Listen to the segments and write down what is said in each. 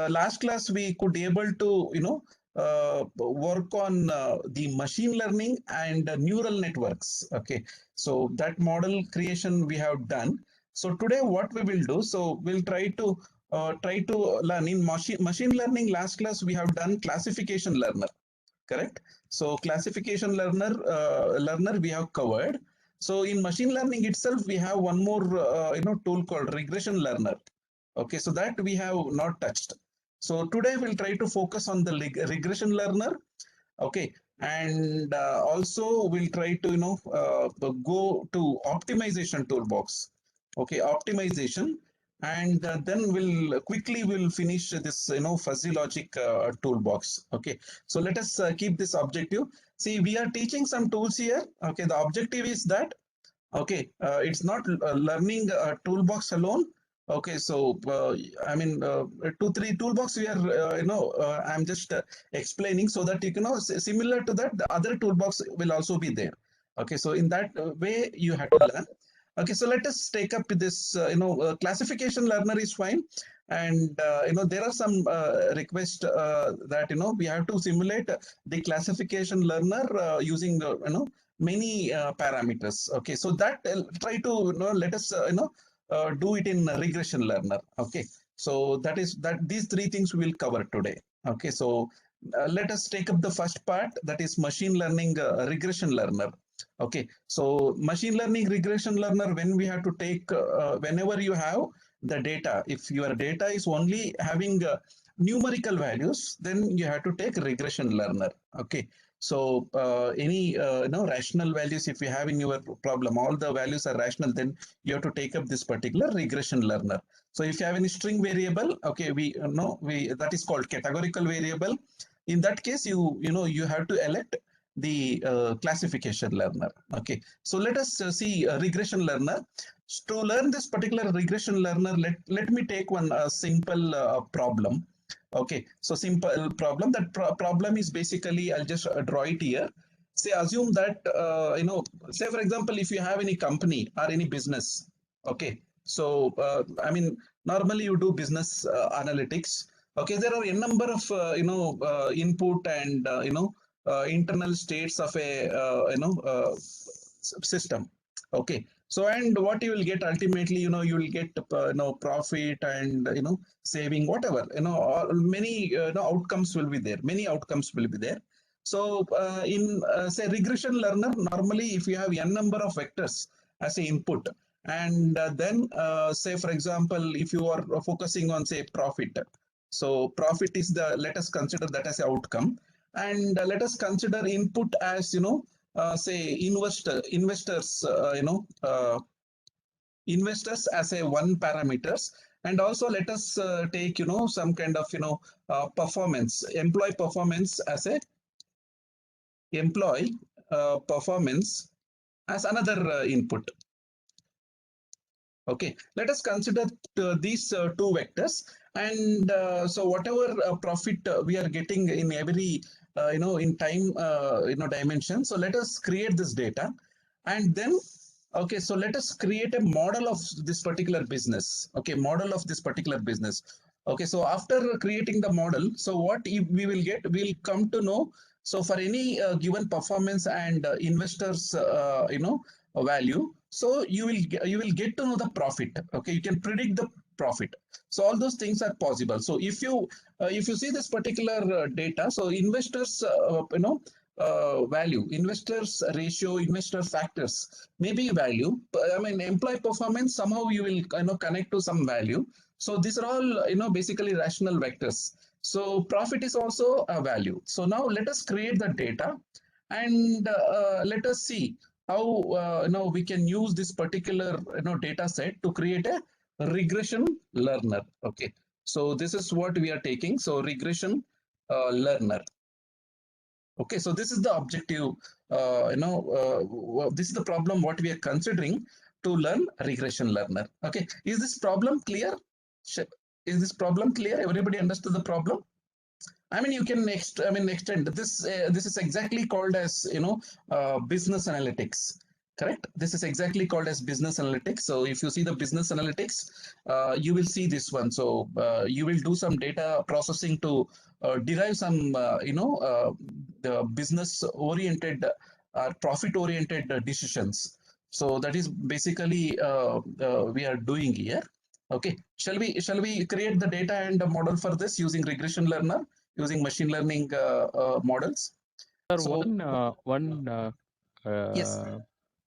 last class we could able to work on the machine learning and neural networks. Okay, so that model creation we have done. So today what we will do, so we'll try to learn in machine learning. Last class we have done classification learner, correct? So classification learner we have covered. So in machine learning itself we have one more tool called regression learner. Okay, so that we have not touched. So today we'll try to focus on the regression learner. Okay, and also we'll try to go to optimization toolbox. Okay, optimization, and then we'll finish this fuzzy logic toolbox. Okay, so let us keep this objective. See, we are teaching some tools here. Okay, the objective is that, okay, it's not learning toolbox alone. Okay, so two, three toolbox we are, I'm just explaining so that similar to that, the other toolbox will also be there. Okay, so in that way you have to learn. Okay, so let us take up this, classification learner is fine. And, there are some requests that, we have to simulate the classification learner using, many parameters. Okay, so that try to let us do it in regression learner. Okay, so that is that these three things we will cover today. Okay, so let us take up the first part, that is machine learning regression learner. Okay, so machine learning regression learner, when we have to take whenever you have the data, if your data is only having numerical values, then you have to take regression learner. Okay, so any rational values, if you have in your problem, all the values are rational, then you have to take up this particular regression learner. So if you have any string variable, okay, we know that is called categorical variable. In that case, you have to elect the classification learner. Okay, so let us see regression learner. To learn this particular regression learner, let me take one simple problem. Okay, so simple problem. That problem is basically, I'll just draw it here. Say, assume that, say for example, if you have any company or any business, okay, so normally you do business analytics. Okay, there are a number of, input and, internal states of a, system. Okay, so and what you will get ultimately, you will get profit and saving, whatever, many outcomes will be there. Many outcomes will be there. So in say regression learner, normally if you have n number of vectors as a input, and then say for example, if you are focusing on say profit, so profit is the, let us consider that as an outcome, and let us consider input as say investors, investors as a one parameters, and also let us take some kind of performance, employee performance as a employee performance as another input. Okay, let us consider these two vectors, and so whatever profit we are getting in every in time dimension. So let us create this data, and then okay, so let us create a model of this particular business. Okay, model of this particular business. Okay, so after creating the model, so what we will get, we'll come to know. So for any given performance and investors, value, so you will get to know the profit. Okay, you can predict the profit. So all those things are possible. So if you see this particular data, so investors value, investors ratio, investor factors, maybe value. I mean, employee performance, somehow you will connect to some value. So these are all basically rational vectors. So profit is also a value. So now let us create the data, and let us see how we can use this particular data set to create a regression learner. Okay, so this is what we are taking. So regression learner. Okay, so this is the objective. This is the problem what we are considering to learn regression learner. Okay, is this problem clear? Is this problem clear? Everybody understood the problem? I mean, you can extend this. This is exactly called as business analytics. Correct. This is exactly called as business analytics. So if you see the business analytics, you will see this one. So you will do some data processing to derive some, the business oriented profit oriented decisions. So that is basically we are doing here. Okay. Shall we create the data and the model for this using regression learner, using machine learning models? Sir, So one yes,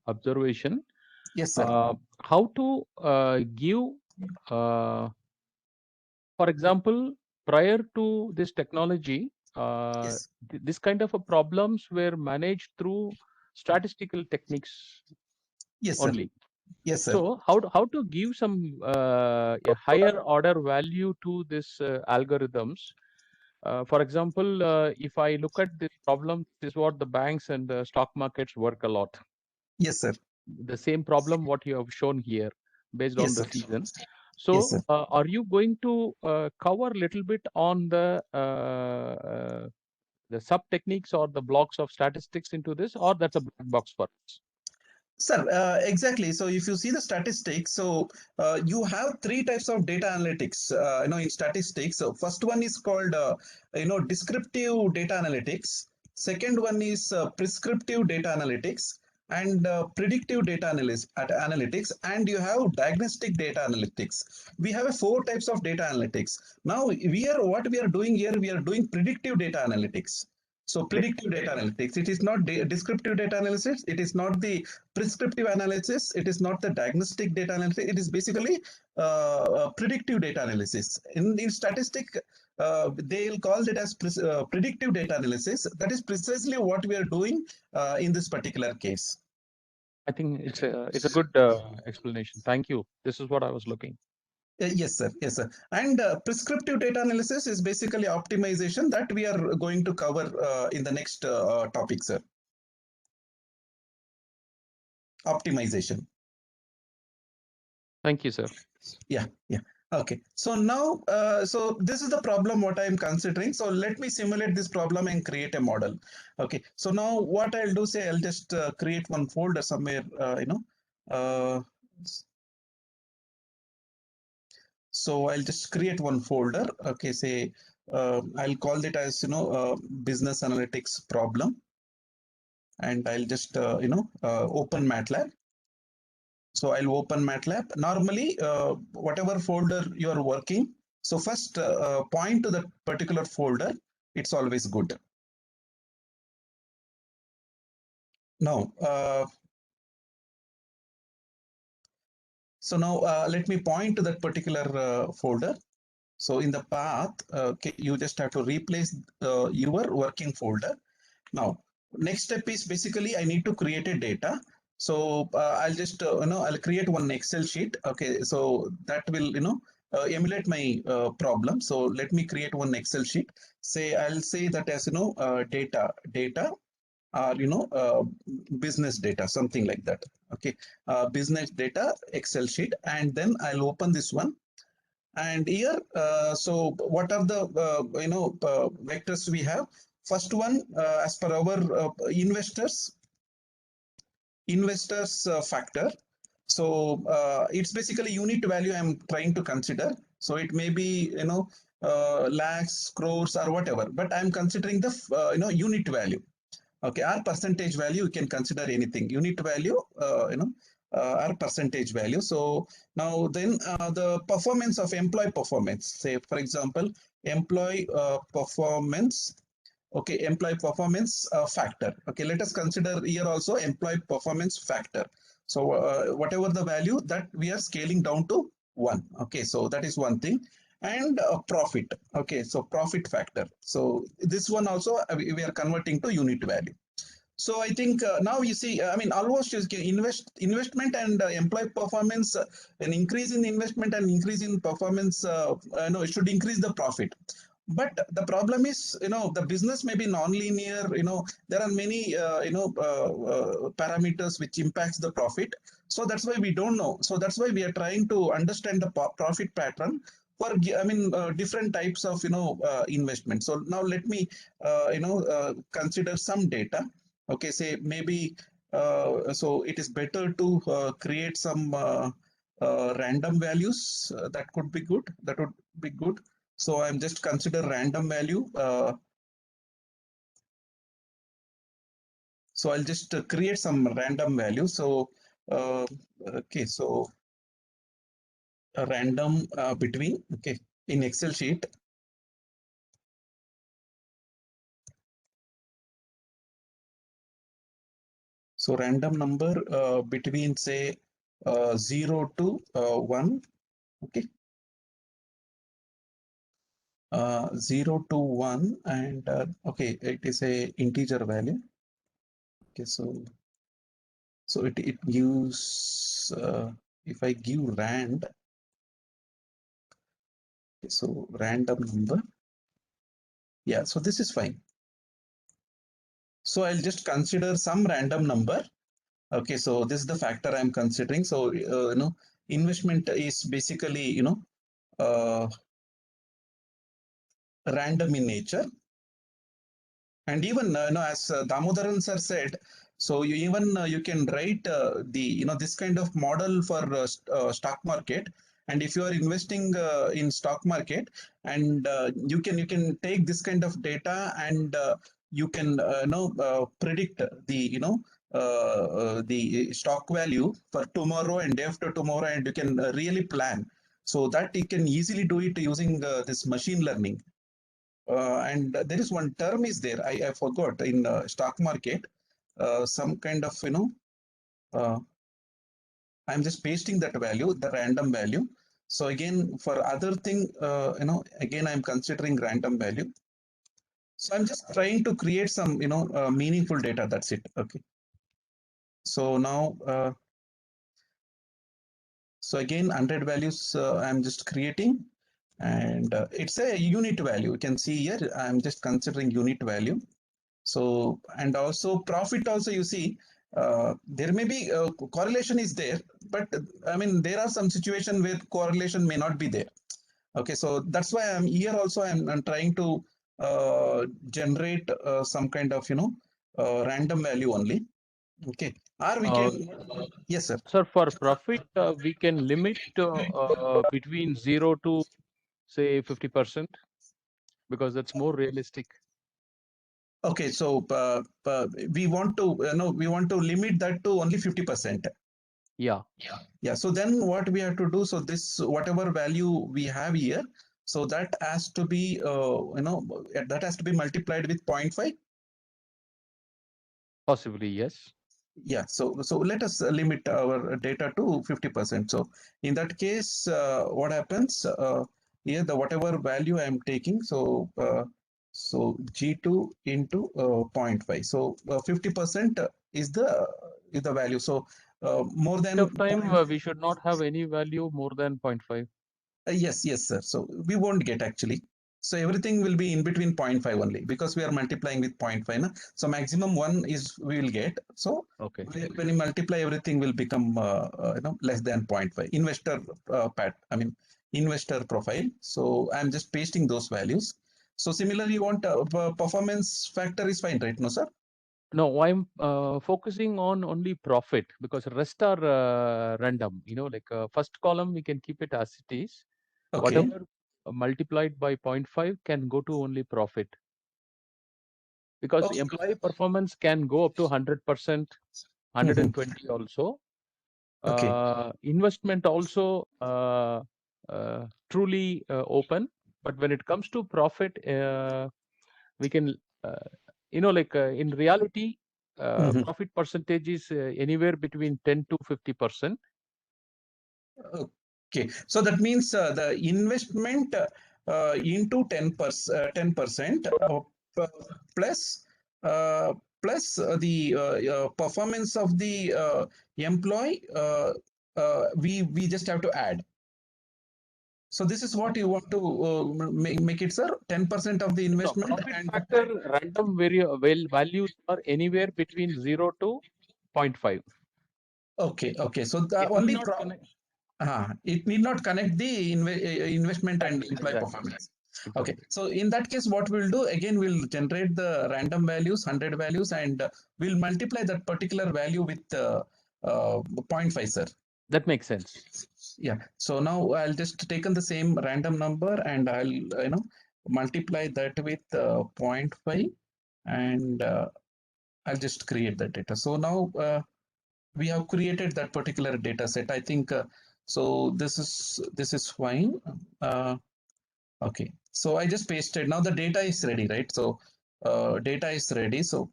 observation. yes, sir. How to give, for example, prior to this technology, Yes, this kind of a problems were managed through statistical techniques yes, sir. only. Yes, sir. So how to give some a higher order value to this algorithms? For example, if I look at this problem, this is what the banks and the stock markets work a lot. Yes, sir. The same problem what you have shown here based on Yes, the sir. season. Yes, So sir. are you going to cover a little bit on the sub techniques or the blocks of statistics into this, or that's a black box for us? Sir, exactly. So if you see the statistics, so you have three types of data analytics, in statistics. So first one is called, descriptive data analytics. Second one is prescriptive data analytics and predictive data analytics. And you have diagnostic data analytics. We have four types of data analytics. Now, what we are doing here, we are doing predictive data analytics. So Okay. predictive data analytics, it is not descriptive data analysis. It is not the prescriptive analysis. It is not the diagnostic data analysis. It is basically predictive data analysis. In statistic, they'll call it as predictive data analysis. That is precisely what we are doing in this particular case. I think it's a good explanation. Thank you. This is what I was looking. Yes, sir. Yes, sir. And prescriptive data analysis is basically optimization that we are going to cover in the next topic, sir. Optimization. Thank you, sir. Yeah, yeah. Okay. So now, so this is the problem what I'm considering. So let me simulate this problem and create a model. Okay. So now what I'll do, say I'll just create one folder somewhere, uh, so I'll just create one folder. Okay. Say, I'll call it as, business analytics problem. And I'll just, open MATLAB. So I'll open MATLAB. Normally, whatever folder you are working, so first point to that particular folder. It's always good. Now, let me point to that particular folder. So in the path, okay, you just have to replace your working folder. Now, next step is basically I need to create a data. So I'll just, I'll create one Excel sheet. Okay, so that will, emulate my problem. So let me create one Excel sheet. Say I'll say that as, data, or, business data, something like that. Okay, business data Excel sheet. And then I'll open this one. And here, so what are the, vectors we have? First one, as per our investors factor. So it's basically unit value I'm trying to consider. So it may be, lakhs, crores, or whatever, but I'm considering the, unit value. Okay, our percentage value, you can consider anything. Unit value, our percentage value. So now then the performance of employee performance. Say, for example, employee performance. Okay, employee performance factor. Okay, let us consider here also employee performance factor. So whatever the value that we are scaling down to 1. Okay, so that is one thing. And profit. Okay, so profit factor. So this one also we are converting to unit value. So I think now you see, I mean, almost you can investment and employee performance, an increase in investment and increase in performance, it should increase the profit. But the problem is, the business may be non-linear. There are many, parameters which impacts the profit. So that's why we don't know. So that's why we are trying to understand the profit pattern for, different types of, investment. So now let me, consider some data. Okay, say maybe So it is better to create some random values. That could be good. That would be good. So I'm just consider random value. So I'll just create some random value. So okay, so a random between, okay, in Excel sheet. So random number between say 0 to 1, okay, 0 to 1, and okay, it is a integer value. Okay, so it gives if I give rand, okay, so random number, yeah, so this is fine. So I'll just consider some random number. Okay, so this is the factor I'm considering. So investment is basically random in nature. And even as Damodaran sir said, so you even you can write the this kind of model for stock market. And if you are investing in stock market, and you can take this kind of data, and you can predict the the stock value for tomorrow and day after tomorrow, and you can really plan. So that you can easily do it using this machine learning. And there is one term is there. I forgot in stock market. Some kind of Uh, I'm just pasting that value, the random value. So again, for other thing, again I'm considering random value. So I'm just trying to create some meaningful data. That's it. Okay. So now, so again 100 values I'm just creating, and it's a unit value. You can see here I'm just considering unit value. So, and also profit also, you see, there may be correlation is there, but I mean, there are some situation where correlation may not be there. Okay, so that's why I'm here also, I'm trying to generate some kind of, random value only. Okay, or we Uh, can, yes, sir. Sir, for profit, we can limit between 0 to say 50% because that's more realistic. Okay, so we want to, we want to limit that to only 50%. Yeah, Yeah, so then what we have to do, so this whatever value we have here, so that has to be that has to be multiplied with 0.5. possibly, yes. Yeah, so let us limit our data to 50%. So in that case, what happens here, the whatever value I am taking, so G2 into 0.5. So 50% is the value. So more Point than of time, we should not have any value more than 0.5. Yes, sir. So we won't get actually. So everything will be in between 0.5 only, because we are multiplying with 0.5. Na? So maximum one is we will get. So Okay. when you multiply, everything will become less than 0.5. Investor I mean investor profile. So I'm just pasting those values. So similarly, you want performance factor is fine, right? No, sir. No, I'm focusing on only profit because rest are random. Like first column, we can keep it as it is. Okay. Whatever multiplied by 0.5 can go to only profit because Okay. employee performance can go up to 100%, Mhm. 120 also. Okay. Investment also truly open, but when it comes to profit, we can, like in reality, Mhm. profit percentage is anywhere between 10 to 50%. Okay, so that means the investment into 10% plus the performance of the employee, we just have to add. So this is what you want to make it, sir. 10% of the No, investment profit and factor random values are anywhere between 0 to 0.5. okay. So the It need only not connect. it need not connect the investment and employee Exactly. performance. Okay, exactly. so in that case, what we'll do again, we'll generate the random values, 100 values, and we'll multiply that particular value with 0.5, sir. That makes sense. Yeah. So now I'll just taken the same random number and I'll multiply that with 0.5, and I'll just create that data. So now we have created that particular data set. I think so. This is fine. Okay. So I just pasted. Now the data is ready, right? So data is ready. So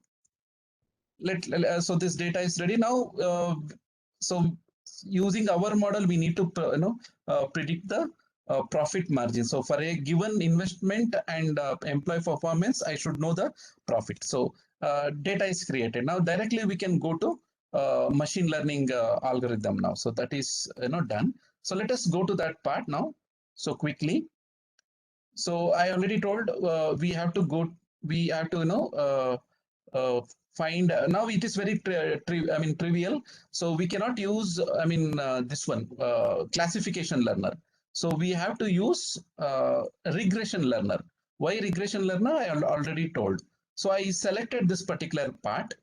so this data is ready now. So using our model, we need to predict the profit margin. So for a given investment and employee performance, I should know the profit. So data is created. Now directly we can go to machine learning algorithm now. So that is done. So let us go to that part now. So quickly. So I already told we have to go. We have to find. Now it is very trivial. So we cannot use. This one classification learner. So we have to use regression learner. Why regression learner? I already told. So I selected this particular part,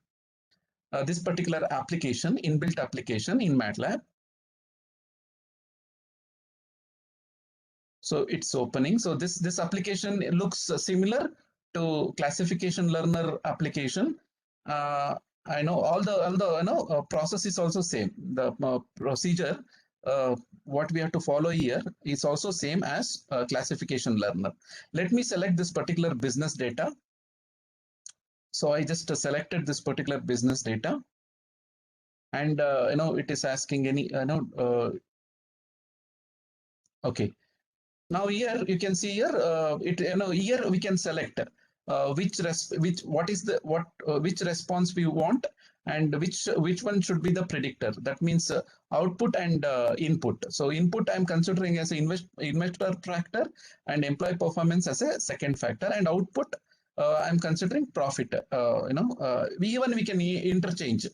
this particular application, inbuilt application in MATLAB. So it's opening. So this application looks similar to classification learner application. Uh, I know all the process is also same. The procedure what we have to follow here is also same as classification learner. Let me select this particular business data. So I just selected this particular business data, and it is asking any okay. Now here you can see here here we can select what is the which response we want, and which one should be the predictor. That means output and input. So input I'm considering as an investor factor and employee performance as a second factor, and output I'm considering profit. We can interchange.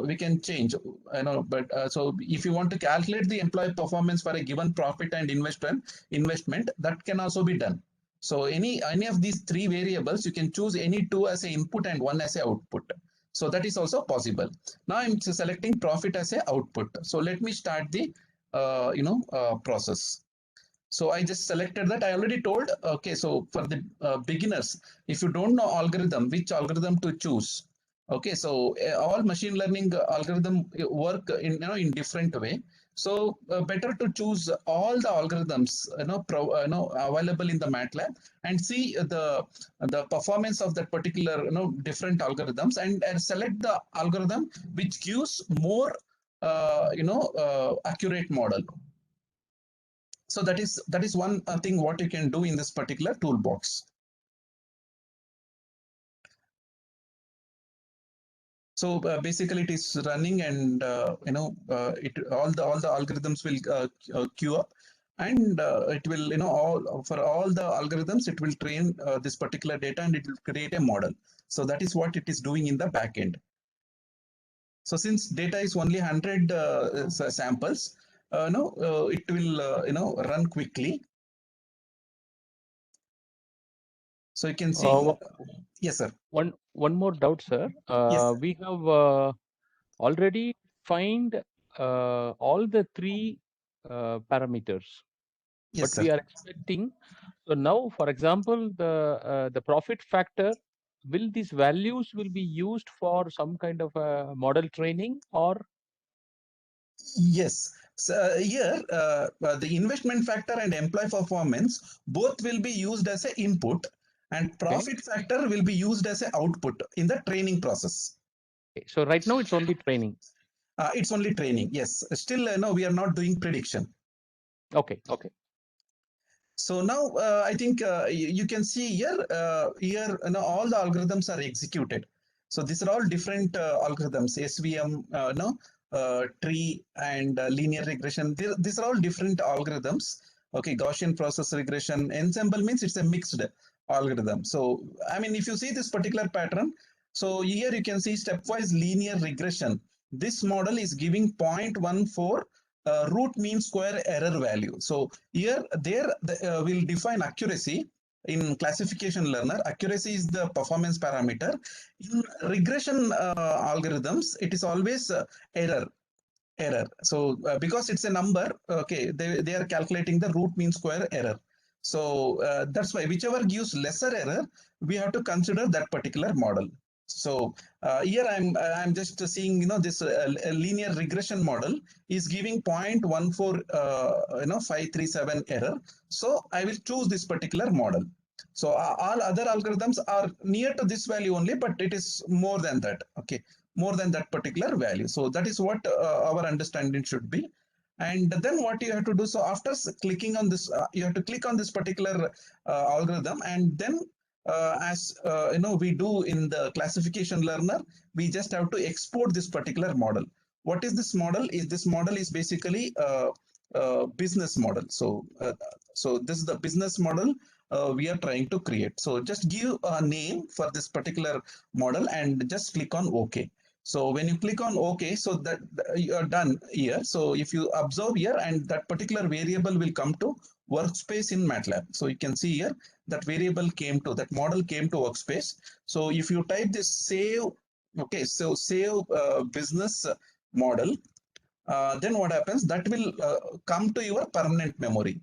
We can change. But so if you want to calculate the employee performance for a given profit and investment, that can also be done. So any of these three variables, you can choose any two as a input and one as a output. So that is also possible. Now I'm selecting profit as a output. So let me start the process. So I just selected that. I already told. Okay, so for the beginners, if you don't know algorithm, which algorithm to choose. Okay, so all machine learning algorithm work in different way. So better to choose all the algorithms available in the MATLAB, and see the performance of that particular different algorithms, and select the algorithm which gives more accurate model. So that is one thing what you can do in this particular toolbox. So basically it is running, and all the algorithms will queue up, and it will for all the algorithms it will train this particular data, and it will create a model. So that is what it is doing in the back end. So since data is only 100 samples, it will run quickly. So you can see. Yes, sir. One more doubt, sir. Yes. We have already find all the three parameters, Yes, but sir. we are expecting. So now, for example, the profit factor, will these values will be used for some kind of a model training, or? Yes. So here, the investment factor and employee performance both will be used as an input, and profit factor will be used as an output in the training process. Okay. So right now it's only training. It's only training. Yes. Still, we are not doing prediction. Okay. Okay. So now I think you can see here, all the algorithms are executed. So these are all different algorithms, SVM, tree, and linear regression. These are all different algorithms. Okay, Gaussian process regression. Ensemble means it's a mixed algorithm. So, I mean, if you see this particular pattern, so here you can see stepwise linear regression. This model is giving 0.14 root mean square error value. So here we'll define accuracy. In classification learner, accuracy is the performance parameter. In regression algorithms, it is always error. So because it's a number, okay, they are calculating the root mean square error. So that's why whichever gives lesser error, we have to consider that particular model. So here I'm just seeing, this linear regression model is giving 0.14 537 error. So I will choose this particular model. So all other algorithms are near to this value only, but it is more than that. Okay, more than that particular value. So that is what our understanding should be. And then what you have to do, so after clicking on this, you have to click on this particular algorithm, and then we do in the classification learner, we just have to export this particular model. What is this model? This model is basically a business model. So this is the business model we are trying to create. So just give a name for this particular model and just click on OK. So when you click on OK, so that you are done here. So if you observe here, and that particular variable will come to workspace in MATLAB. So you can see here that variable came to, that model came to workspace. So if you type this save, okay, so save business model, then what happens, that will come to your permanent memory.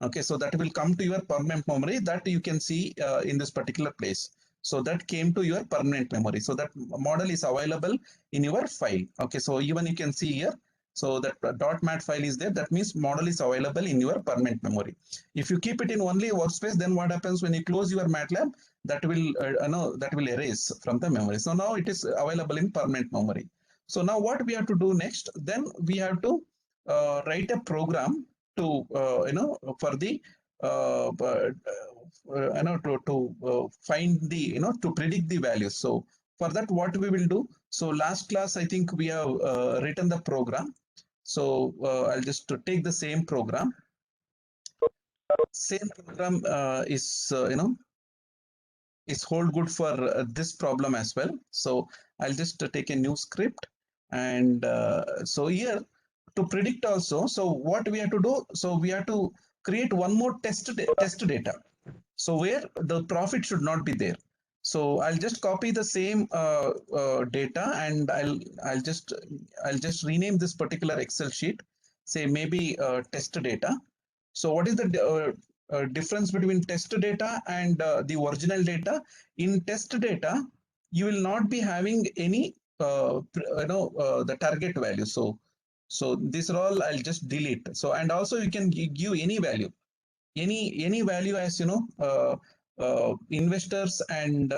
Okay, so that will come to your permanent memory, that you can see in this particular place. So that came to your permanent memory. So that model is available in your file. Okay, so even you can see here, so that .mat file is there. That means model is available in your permanent memory. If you keep it in only workspace, then what happens when you close your MATLAB, that will erase from the memory. So now it is available in permanent memory. So now what we have to do next, then we have to write a program to for the find the to predict the values. So for that, what we will do, so last class I think we have written the program. So I'll just take the same program. Same program is hold good for this problem as well. So I'll just take a new script, and so here to predict also. So what we have to do, so we have to create one more test data. So where the profit should not be there. So I'll just copy the same data, and I'll just rename this particular Excel sheet. Say maybe test data. So what is the difference between test data and the original data? In test data, you will not be having any the target value. So these are all I'll just delete. So, and also you can give any value, any value, as investors and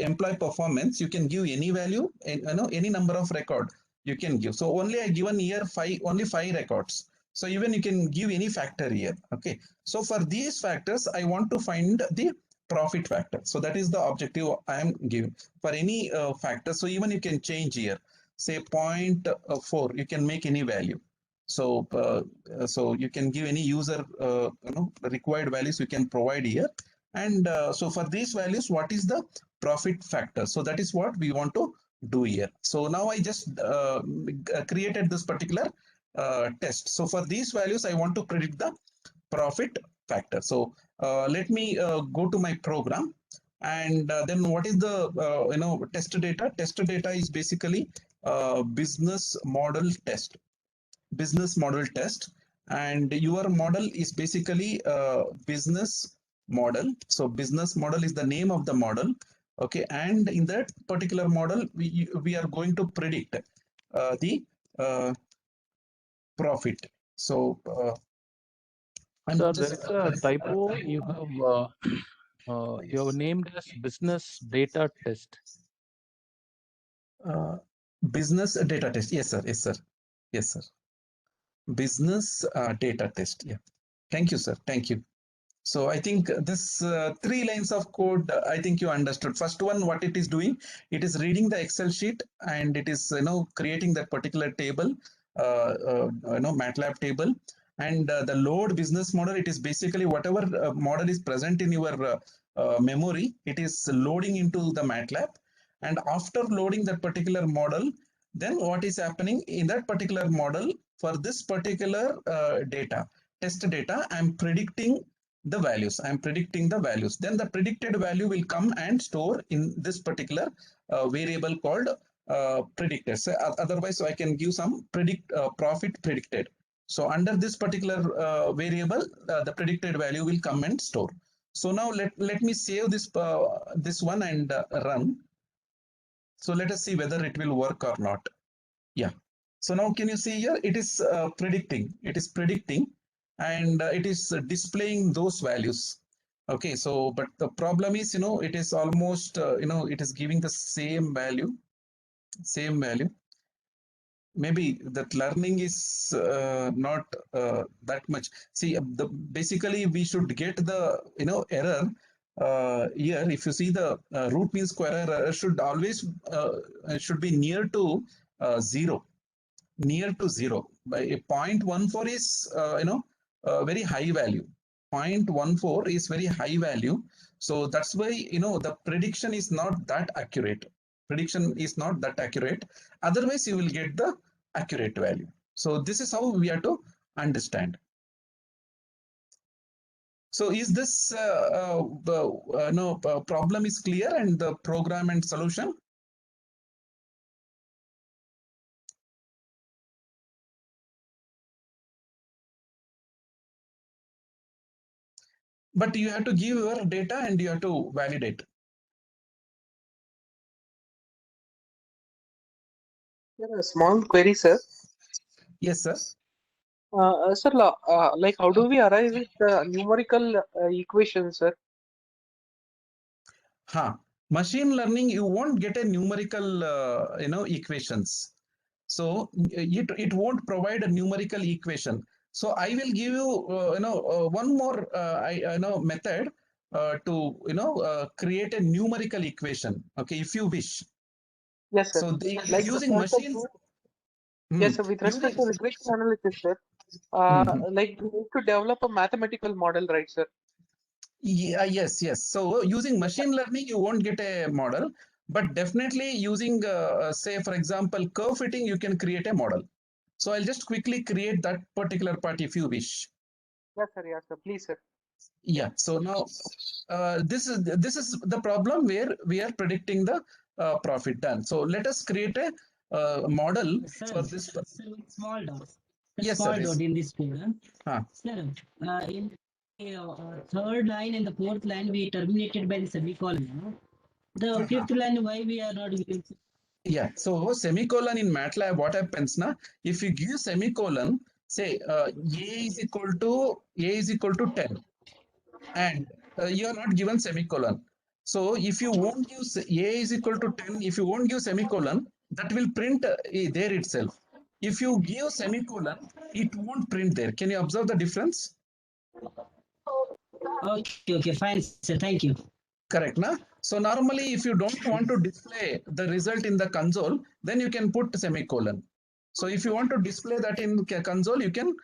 employee performance, you can give any value, and any number of record you can give. So only I given here only 5 records. So even you can give any factor here. Okay, so for these factors I want to find the profit factor. So that is the objective I am giving for any factor. So even you can change here, say 0.4, you can make any value. So so you can give any user required values you can provide here. And so for these values, what is the profit factor? So that is what we want to do here. So now I just created this particular test. So for these values, I want to predict the profit factor. So let me go to my program, and then what is the test data? Test data is basically business model test. And your model is basically business model. So business model is the name of the model. Okay, and in that particular model, we are going to predict the profit. So Sir, there is a typo. You have named as business data test. Business data test. Yes, sir. Business data test. Yeah. Thank you, sir. Thank you. So I think this 3 lines of code, I think you understood. First one, what it is doing, it is reading the Excel sheet, and it is creating that particular table, MATLAB table, and the load business model. It is basically whatever model is present in your memory, it is loading into the MATLAB, and after loading that particular model, then what is happening in that particular model, for this particular data, test data, I'm predicting the values. I'm predicting the values. Then the predicted value will come and store in this particular variable called predicted. So otherwise, so I can give some profit predicted. So under this particular variable, the predicted value will come and store. So now let me save this one and run. So let us see whether it will work or not. Yeah. So now can you see here? It is predicting. It is predicting, and it is displaying those values. Okay. So, but the problem is, it is almost, it is giving the same value, same value. Maybe that learning is not that much. See, basically we should get the error here. If you see the root mean square error should always should be near to 0, near to 0. By 0.14 is very high value. 0.14 is very high value. So that's why the prediction is not that accurate. Prediction is not that accurate. Otherwise, you will get the accurate value. So this is how we have to understand. So is this problem is clear and the program and solution? But you have to give your data and you have to validate. A small query, sir. Yes, sir. Sir, like how do we arrive at numerical equations, sir? Machine learning, you won't get a numerical, equations. So it won't provide a numerical equation. So I will give you, one more, method to, create a numerical equation. Okay, if you wish. Yes, sir. So Like using machine. yes, sir. With respect to regression analysis, sir, like we need to develop a mathematical model, right, sir? Yeah, yes. So using machine learning, you won't get a model, but definitely using, say, for example, curve fitting, you can create a model. So I'll just quickly create that particular part if you wish. Yes, sir. Yes, sir. Please, sir. Yeah. So now this is the problem where we are predicting the profit done. So let us create a model for this. Sir, small dot. Yes, Small sir. dot in this code. Sir, in third line and the fourth line we terminated by the semicolon. The fifth line, why we are not using? Yeah, so semicolon in MATLAB, what happens now? If you give semicolon, say a is equal to 10, and you are not given semicolon. So if you won't give a is equal to 10, if you won't give semicolon, that will print there itself. If you give semicolon, it won't print there. Can you observe the difference? Okay, fine, sir. Thank you. Correct, na? So normally, if you don't want to display the result in the console, then you can put semicolon. So if you want to display that in console, you can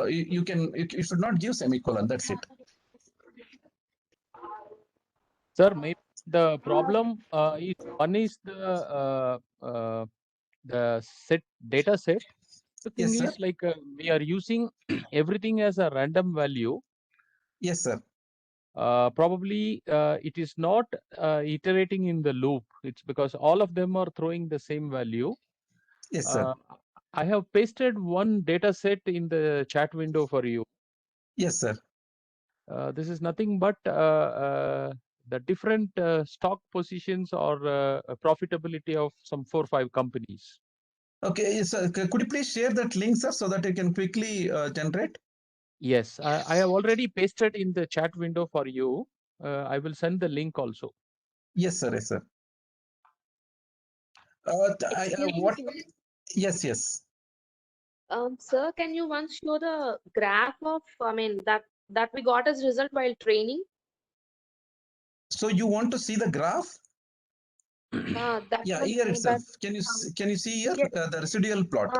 you should not give semicolon. That's it. Sir, maybe the problem is one is the data set. The thing Yes, sir. is like we are using everything as a random value. Yes, sir. Probably it is not iterating in the loop. It's because all of them are throwing the same value. Yes, sir. I have pasted one data set in the chat window for you. Yes, sir. This is nothing but the different stock positions or profitability of some 4 or 5 companies. Okay, so could you please share that link, sir, so that you can quickly generate? Yes, I have already pasted in the chat window for you. I will send the link also. Yes, sir. Yes, sir. What? Yes. Sir, can you once show the graph of, that we got as result while training? So you want to see the graph? Yeah, here itself. Can you see here the residual plot?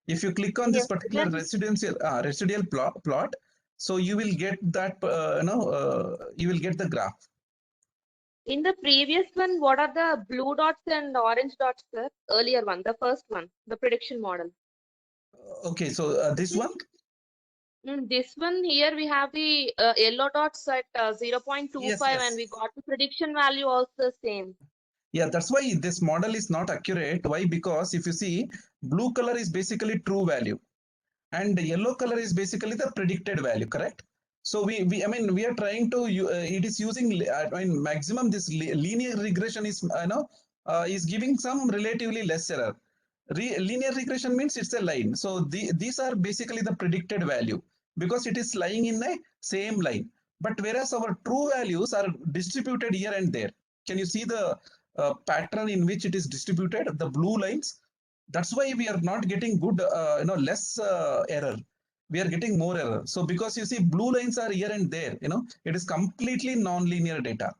If you click on this particular residual plot, so you will get that you will get the graph. In the previous one, what are the blue dots and orange dots, sir? Earlier one, the first one, the prediction model. Okay, so this one? This one here we have the yellow dots at 0.25 Yes, and yes. we got the prediction value also same. Yeah, that's why this model is not accurate. Why? Because if you see, blue color is basically true value, and yellow color is basically the predicted value, correct? So I mean, we are trying to, it is using, I mean, maximum this linear regression is, is giving some relatively less error. Linear regression means it's a line. So these are basically the predicted value because it is lying in the same line. But whereas our true values are distributed here and there. Can you see the pattern in which it is distributed, the blue lines? That's why we are not getting good, less error. We are getting more error. So because you see blue lines are here and there, it is completely non-linear data.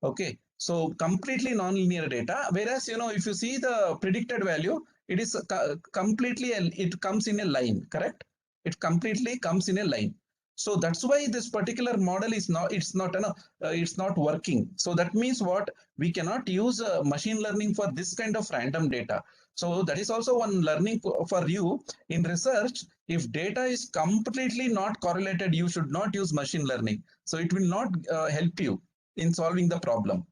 Okay, so completely non-linear data. Whereas, if you see the predicted value, it is completely, it comes in a line, correct? It completely comes in a line. So that's why this particular model is not, it's not working. So that means what? We cannot use machine learning for this kind of random data. So that is also one learning for you in research. If data is completely not correlated, you should not use machine learning. So it will not help you in solving the problem.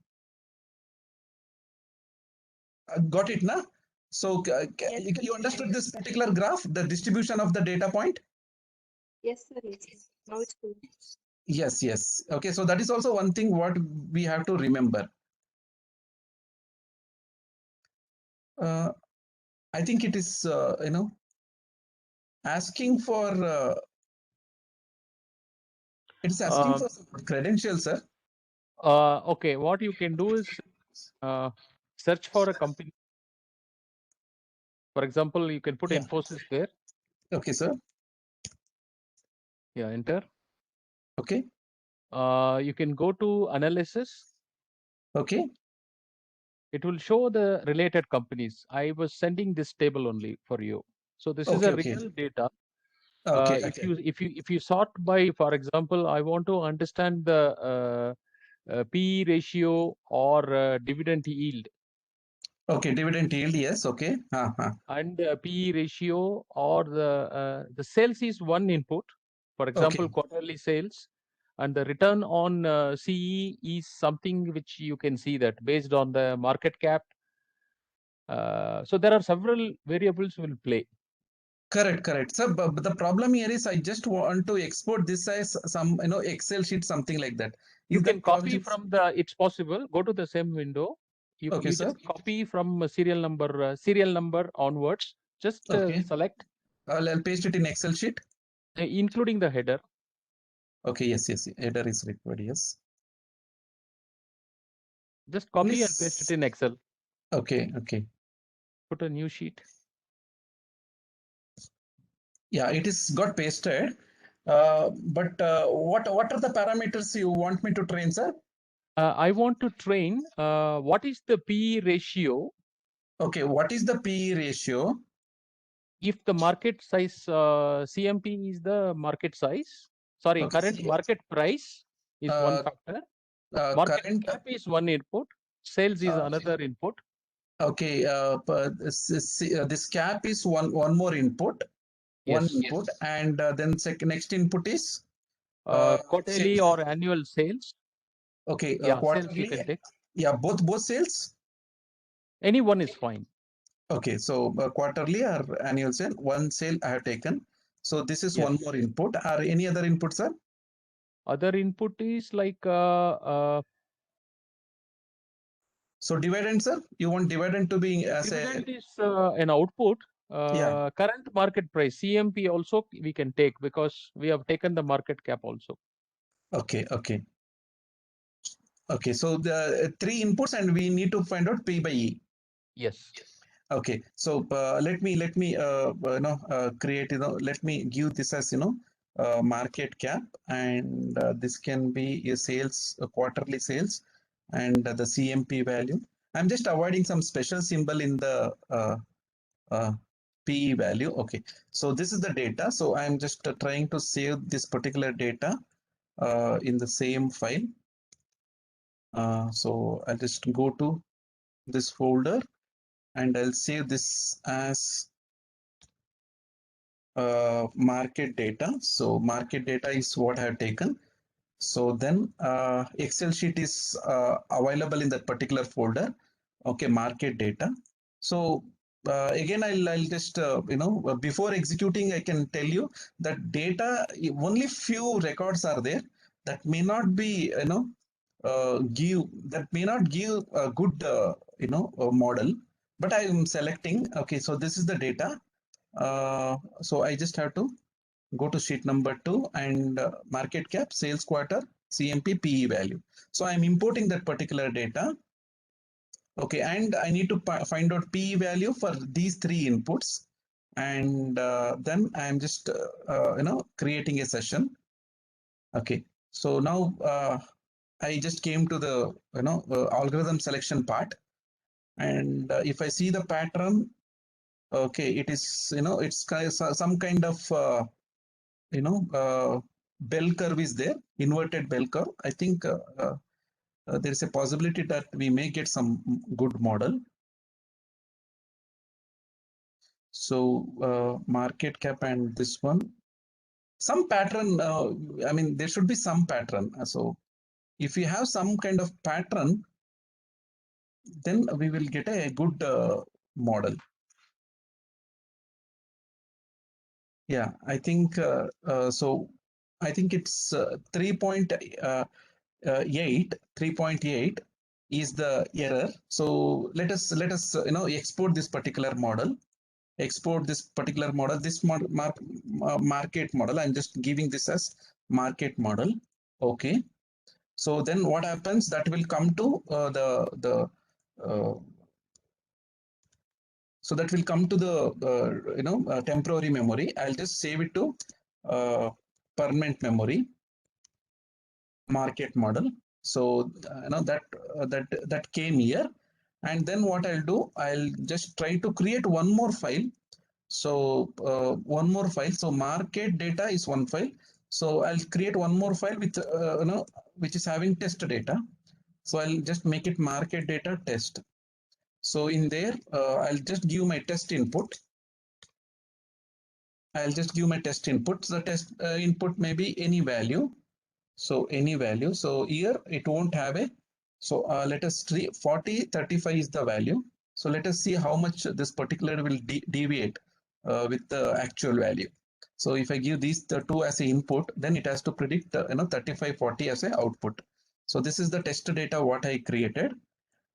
Got it, na? So Yes, sir. you understood this particular graph, the distribution of the data point? Yes, sir. Yes, sir. Now it's clear. Yes, yes. Okay, so that is also one thing what we have to remember. I think it is, asking for, it is asking for some credentials, sir. Okay, what you can do is search for a company. For example, you can put Yeah. Infosys there. Okay, sir. Yeah, enter. Okay. You can go to analysis. Okay. It will show the related companies. I was sending this table only for you. So this is Okay, a okay. real data. Okay, If you sort by, for example, I want to understand the PE ratio or dividend yield. Okay, dividend yield, yes, okay. And PE ratio or the sales is one input. For example, Okay. quarterly sales, and the return on CE is something which you can see that based on the market cap. So there are several variables will play. Correct, correct. So but the problem here is I just want to export this as some, Excel sheet, something like that. You Is can that copy possible? from the, it's possible, go to the same window. Okay, You sir. just copy from serial number onwards. Just Okay. select, I'll paste it in Excel sheet. including the header. Okay, yes, yes. Header is required, yes. Just copy and paste Please. it in Excel. Okay, okay. Put a new sheet. Yeah, it is got pasted. But what are the parameters you want me to train, sir? I want to train what is the PE ratio Okay, what is the PE ratio? if the market size, CMP is the market size. Sorry, Okay, current market price is one uh, factor. Market current. cap is one input. Sales is another input. Okay, this cap is one more input. One Yes. input, and then next input is Quarterly sales. or annual sales. Okay, Yeah, sales you quarterly. can take. Yeah, both sales. Any one is fine. Okay, so quarterly or annual sale, one sale I have taken. So this is Yes. one more input. Are any other inputs, sir? Other input is like So dividend, sir? You want dividend to be as dividend is an output. Yeah. Current market price, CMP also we can take because we have taken the market cap also. Okay, okay. Okay, so the three inputs and we need to find out P by E. Yes. Okay, so let me create, let me give this as, market cap, and this can be a sales, quarterly sales, and the CMP value. I'm just avoiding some special symbol in the PE value. Okay, so this is the data. So I'm just trying to save this particular data in the same file. So I'll just go to this folder and I'll save this as market data. So market data is what I have taken. So then Excel sheet is available in that particular folder. Okay, market data. So again, I'll just before executing, I can tell you that data, only few records are there that may not be may not give a good model. But I am selecting. Okay, so this is the data. So I just have to go to sheet number 2 and market cap, sales quarter, CMP, PE value. So I'm importing that particular data. Okay, and I need to find out PE value for these 3 inputs. And then I'm just, creating a session. Okay, so now I just came to the, algorithm selection part. And if I see the pattern, okay, it is, it's some kind of, bell curve is there, inverted bell curve. I think there is a possibility that we may get some good model. So market cap and this one, some pattern, I mean, there should be some pattern. So if we have some kind of pattern, then we will get a good model. Yeah, I think so. I think it's 3.8 is the error. So let us export this particular model. Export this particular model. This market model. I'm just giving this as market model. Okay. So then what happens? That will come to so that will come to the temporary memory. I'll just save it to permanent memory, market model. So that came here. And then what I'll do, I'll just try to create one more file. So one more file. So market data is one file. So I'll create one more file with which is having test data. So I'll just make it market data test. So in there, I'll just give my test input. I'll just give my test input. So the test input may be any value. So any value. So here it won't have a. So let us see, 40, 35 is the value. So let us see how much this particular will deviate with the actual value. So if I give these two as an input, then it has to predict 35, 40 as an output. So this is the test data what I created.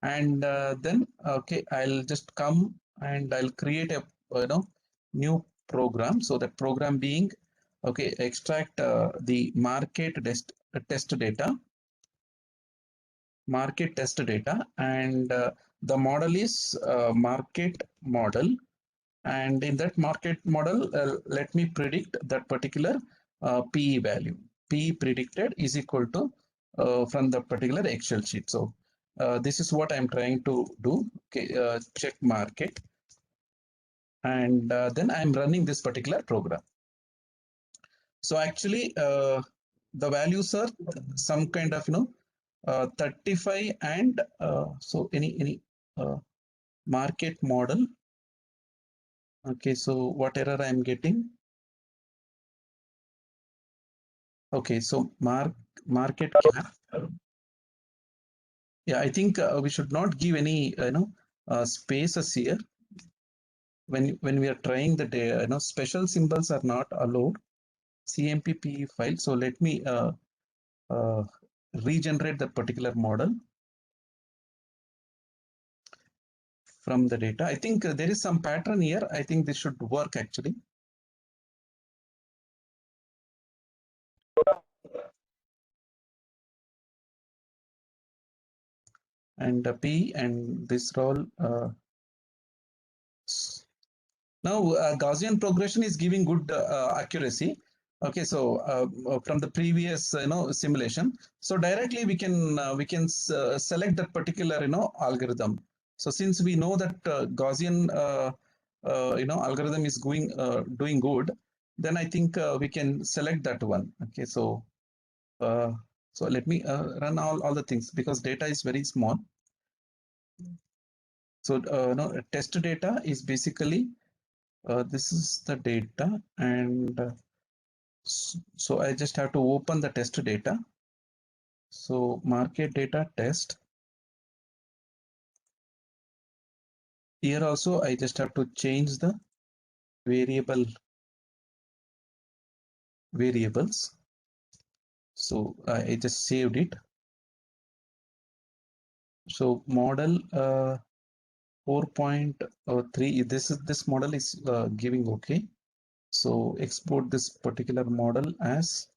And then okay, I'll just come and I'll create a new program. So that program being okay, extract the market test data, and the model is market model. And in that market model, let me predict that particular PE value. PE predicted is equal to from the particular Excel sheet. So this is what I'm trying to do. Okay, check market, and then I'm running this particular program. So actually, the values are some kind of 35 and so any market model. Okay, so what error I'm getting? Okay, so market cap. Yeah, I think we should not give any spaces here when we are trying the data. Special symbols are not allowed. CMPP file. So let me regenerate that particular model from the data. I think there is some pattern here. I think this should work actually. And P and this role. Now Gaussian progression is giving good accuracy. Okay, so from the previous simulation, so directly we can select that particular algorithm. So since we know that Gaussian algorithm is doing good, then I think we can select that one. Okay, so let me run all the things because data is very small. So test data is basically this is the data, and so I just have to open the test data. So market data test. Here also I just have to change the variables. So I just saved it. So model 4.3, this model is giving okay. So export this particular model as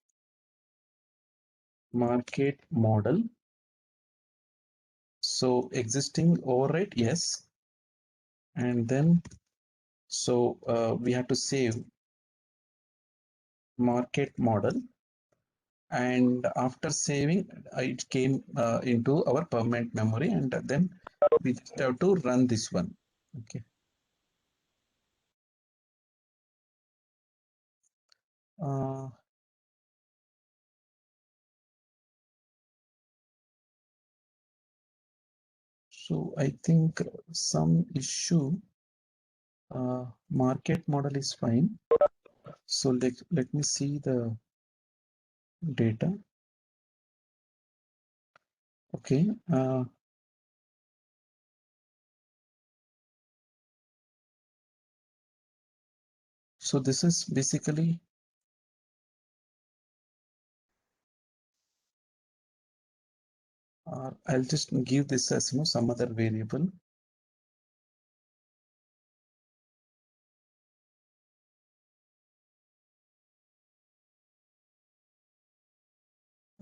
market model. So existing override, yes. And then so we have to save market model, and after saving it came into our permanent memory, and then we just have to run this one. Okay. So I think some issue, market model is fine. So let me see the data. Okay. So this is basically I'll just give this as some other variable.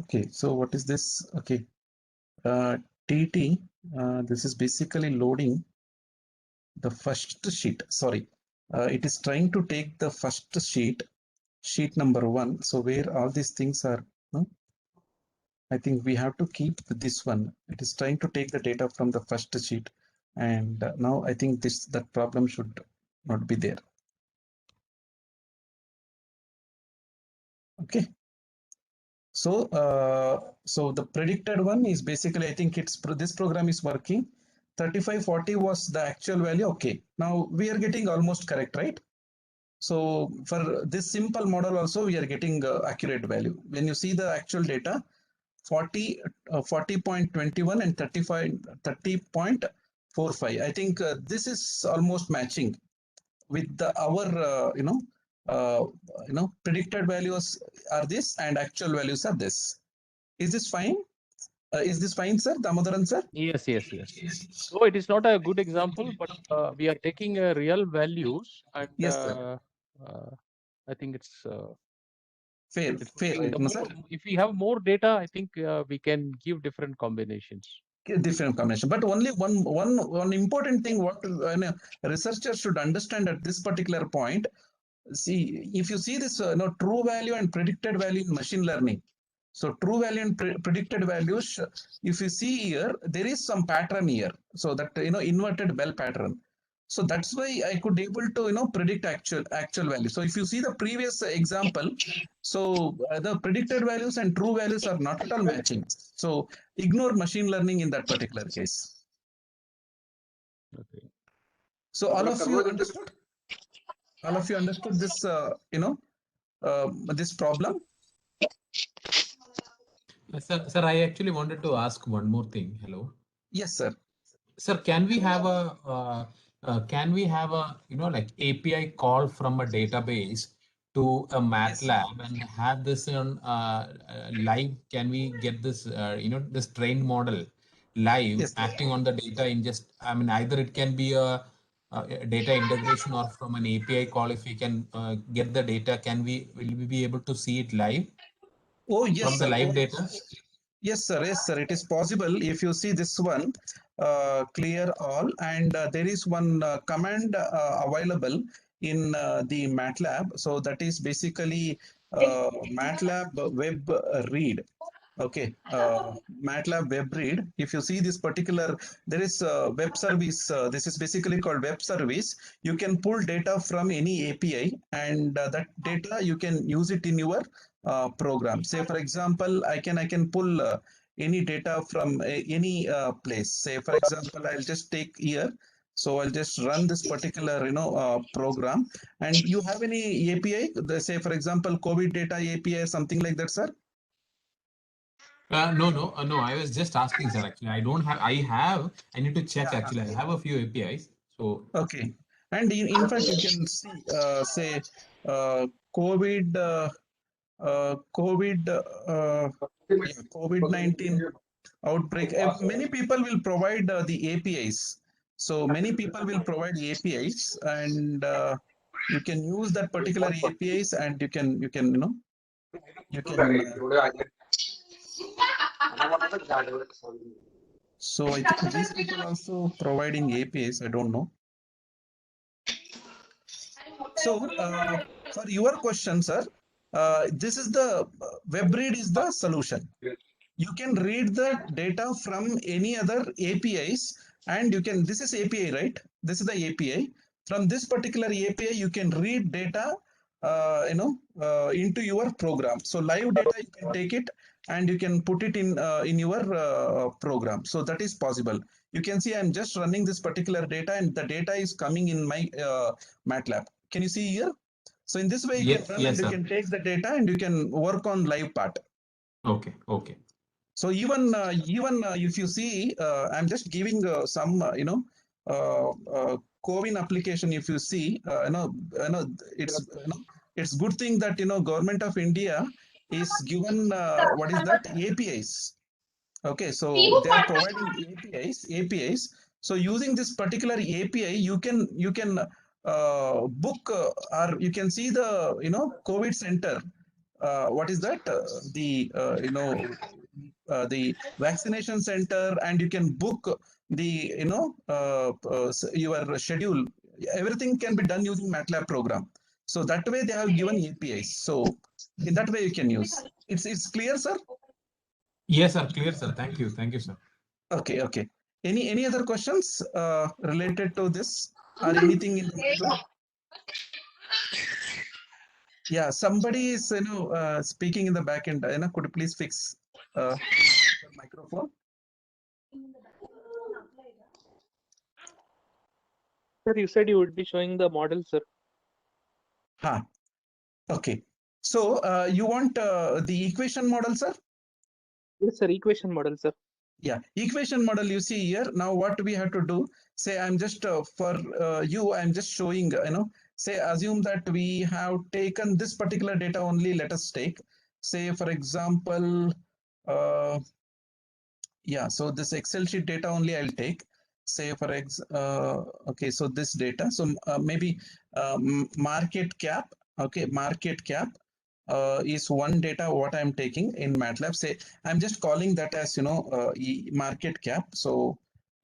Okay, so what is this? Okay, TT, this is basically loading the first sheet. Sorry, it is trying to take the first sheet number 1. So where all these things are, I think we have to keep this one. It is trying to take the data from the first sheet, and now I think that problem should not be there. Okay. So, so the predicted one is basically, I think this program is working. 3540 was the actual value. Okay, now we are getting almost correct, right? So for this simple model also, we are getting accurate value. When you see the actual data, 40.21 and 30.45. I think this is almost matching with our predicted values are this and actual values are this. Is this fine? Is this fine, sir? Damodaran, sir? Yes. So it is not a good example, but we are taking real values, and yes, sir. I think it's Fair, right, no, sir? if we have more data, I think we can give different combinations. Different combination, but only one important thing what researchers should understand at this particular point. See, if you see this true value and predicted value in machine learning, so true value and predicted values, if you see here, there is some pattern here. So that inverted bell pattern. So that's why I could able to predict actual value. So if you see the previous example, so the predicted values and true values are not at all matching. So ignore machine learning in that particular case. Okay. So all of you understood? All of you understood this? This problem? Sir, I actually wanted to ask one more thing. Hello. Yes, sir. Sir, can we have a like API call from a database to a MATLAB and have this on live? Can we get this this trained model live acting on the data in just, I mean, either it can be a data integration or from an API call. If we can get the data, will we be able to see it live? Oh, yes, from the sir. live data? Yes, sir. Yes, sir. It is possible. If you see this one, clear all, and there is one command available in the MATLAB. So that is basically MATLAB web read. Okay, MATLAB web read. If you see this particular, there is a web service. This is basically called web service. You can pull data from any API, and that data you can use it in your program. Say, for example, I can pull any data from any place. Say, for example, I'll just take here. So I'll just run this particular, program. And you have any API, say for example, COVID data API or something like that, sir? No. I was just asking, sir. Actually, I don't have. I need to check. Yeah. Actually, I have a few APIs. So Okay. And in fact, you can see, say, COVID, COVID-19 outbreak. Many people will provide the APIs. So many people will provide APIs, and you can use that particular APIs, and you can you can. So I think these people also providing APIs. I don't know. So for your question, sir, this is the web read is the solution. You can read the data from any other APIs, and you can, this is API, right? This is the API. From this particular API, you can read data, into your program. So live data, you can take it and you can put it in your program. So that is possible. You can see I'm just running this particular data, and the data is coming in my MATLAB. Can you see here? So in this way, you can run and you can take the data and you can work on live part. Okay. So even if you see, I'm just giving some CoWIN application. If you see, it's good thing that Government of India is given what is that APIs. Okay, so they are providing APIs. So using this particular API, you can book or you can see the COVID center. What is that? The vaccination center, and you can book the your schedule. Everything can be done using MATLAB program. So that way they have given APIs. So in that way you can use. It's clear, sir? Yes, sir. Clear, sir. Thank you, sir. Okay. Any other questions related to this or anything in the MATLAB? Yeah, somebody is speaking in the back end. Could you please fix the microphone? Sir, you said you would be showing the model, sir. Okay. So you want the equation model, sir? Yes, sir. Equation model, sir. Yeah, equation model you see here. Now what we have to do, say I'm just for you, I'm just showing, say assume that we have taken this particular data only. Let us take, say for example, yeah, so this Excel sheet data only I'll take, say for okay, so this data, so maybe market cap, okay, market cap is one data what I'm taking in MATLAB. Say I'm just calling that as market cap. So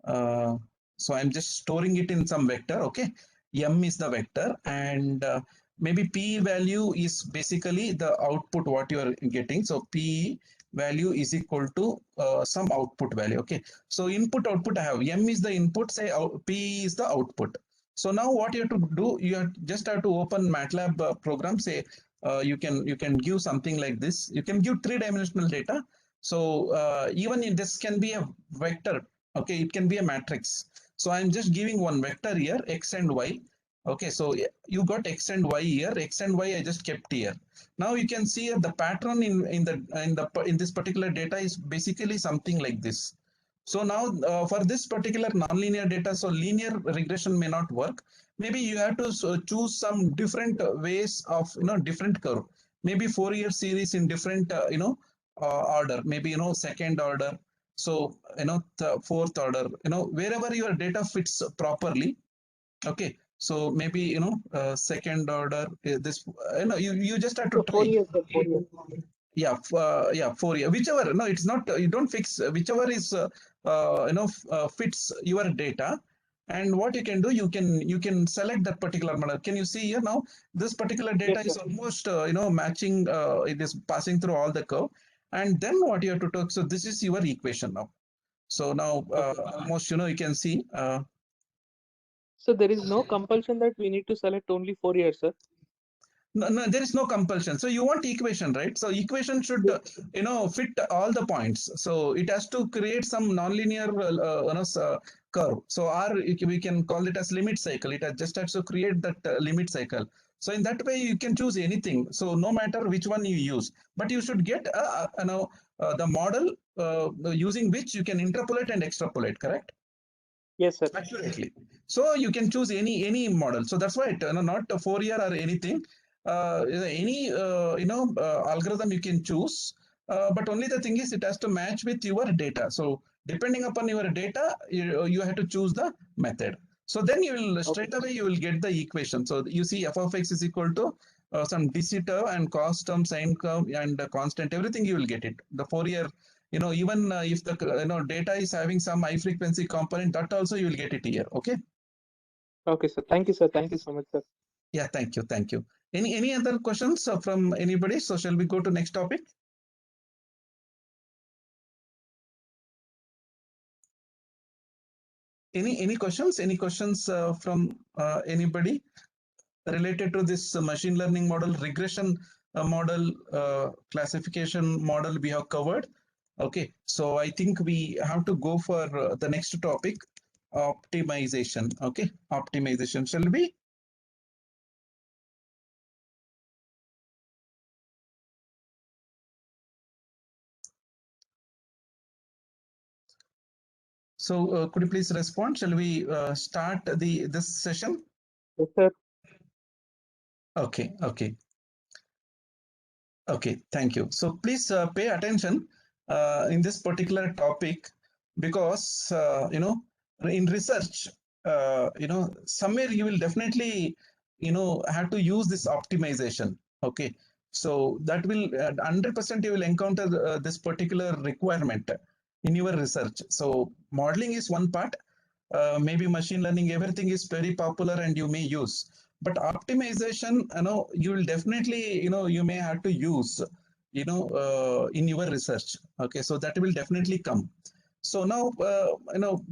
so I'm just storing it in some vector. Okay, M is the vector, and maybe P value is basically the output what you are getting. So P value is equal to some output value. Okay, so input output I have. M is the input, say P is the output. So now what you have to do, you just have to open MATLAB program. Say you can give something like this. You can give three-dimensional data. So even in this can be a vector. Okay, it can be a matrix. So I'm just giving one vector here, x and y. Okay, so you got x and y here. X and y I just kept here. Now you can see the pattern in this particular data is basically something like this. So now for this particular nonlinear data, so linear regression may not work. Maybe you have to choose some different ways of different curve. Maybe Fourier series in different order. Maybe second order. So the fourth order. Wherever your data fits properly. Okay. So maybe second order. This you just have to try. 4 years, sir, 4 years. Yeah, Fourier. Whichever. No, it's not. You don't fix. Whichever is fits your data. And what you can do, you can select that particular model. Can you see here now? This particular data is almost matching. It is passing through all the curve. And then what you have to do. So this is your equation now. So now almost you can see. So there is no compulsion that we need to select only 4 years, sir. No, there is no compulsion. So you want equation, right? So equation should, fit all the points. So it has to create some nonlinear curve. So we can call it as limit cycle. It just has to create that limit cycle. So in that way, you can choose anything. So no matter which one you use, but you should get the model using which you can interpolate and extrapolate, correct? Yes, sir. Accurately. So you can choose any model. So that's why not a Fourier or anything. Any algorithm you can choose, but only the thing is it has to match with your data. So depending upon your data, you have to choose the method. So then you will straight away you will get the equation. So you see f of x is equal to some DC term and cos term, sine term, and constant. Everything you will get it. The Fourier. Even if the data is having some high frequency component, that also you will get it here. Okay. Okay, sir. Thank you, sir. Thank you so much, sir. Yeah, thank you. Any other questions from anybody? So shall we go to next topic? Any questions? Any questions from anybody related to this machine learning model, regression model, classification model we have covered? Okay, so I think we have to go for the next topic, optimization. Okay, optimization. Shall we? So could you please respond? Shall we start this session? Yes, sir. Okay. Thank you. So please pay attention in this particular topic, because in research, somewhere you will definitely have to use this optimization. Okay, so that will 100% you will encounter this particular requirement in your research. So modeling is one part. Maybe machine learning, everything is very popular and you may use, but optimization, you will definitely, you may have to use, in your research. Okay, so that will definitely come. So now,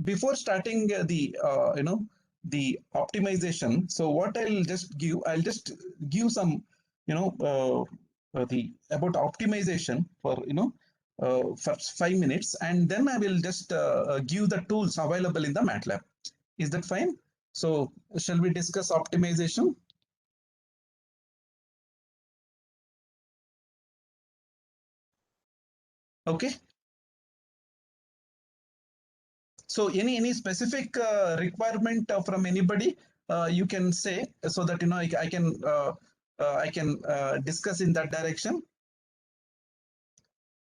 before starting the optimization, so what I'll just give some, about optimization for, for 5 minutes, and then I will just give the tools available in the MATLAB. Is that fine? So shall we discuss optimization? Okay. So any specific requirement from anybody you can say, so that I can discuss in that direction.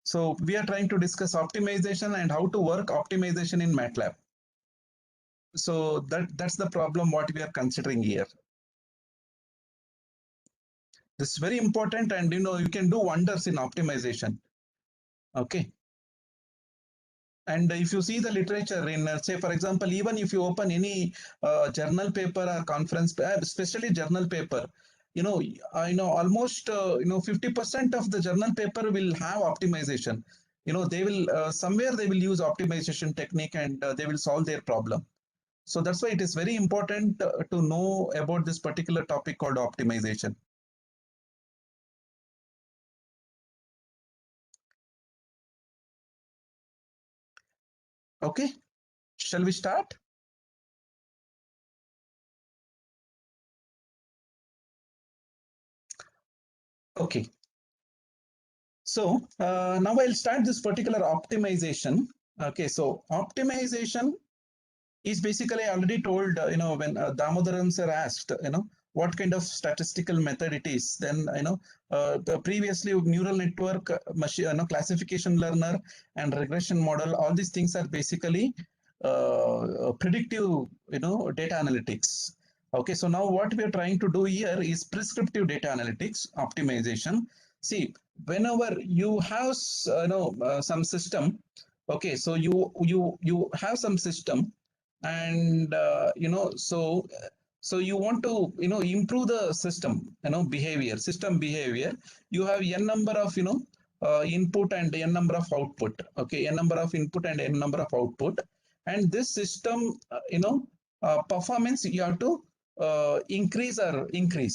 So we are trying to discuss optimization and how to work optimization in MATLAB. So that's the problem what we are considering here. This is very important, and you can do wonders in optimization. Okay. And if you see the literature in, say, for example, even if you open any journal paper or conference, especially journal paper, I know almost 50% of the journal paper will have optimization. They will somewhere they will use optimization technique, and they will solve their problem. So that's why it is very important to know about this particular topic called optimization. Okay, shall we start? Okay. So now I'll start this particular optimization. Okay, so optimization is basically, I already told, when Damodaran sir asked, what kind of statistical method it is, then, previously neural network, machine, classification learner and regression model, all these things are basically predictive, data analytics. Okay, so now what we are trying to do here is prescriptive data analytics optimization. See, whenever you have, some system, okay, so you have some system, and so you want to improve the system system behavior. You have n number of input and n number of output. Okay, n number of input and n number of output, and this system performance you have to increase.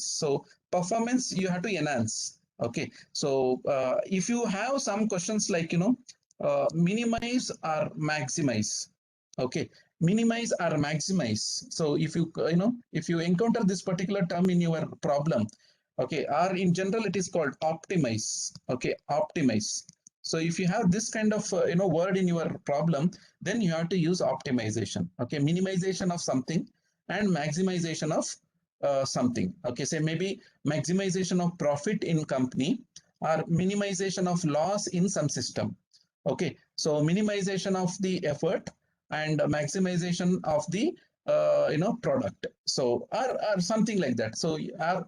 So performance you have to enhance. Okay, so if you have some questions like minimize or maximize. Okay, minimize or maximize. So if if you encounter this particular term in your problem, okay, or in general it is called optimize. Okay, optimize. So if you have this kind of word in your problem, then you have to use optimization. Okay, minimization of something and maximization of something. Okay, say maybe maximization of profit in company or minimization of loss in some system. Okay, so minimization of the effort and maximization of the product. So or something like that. So the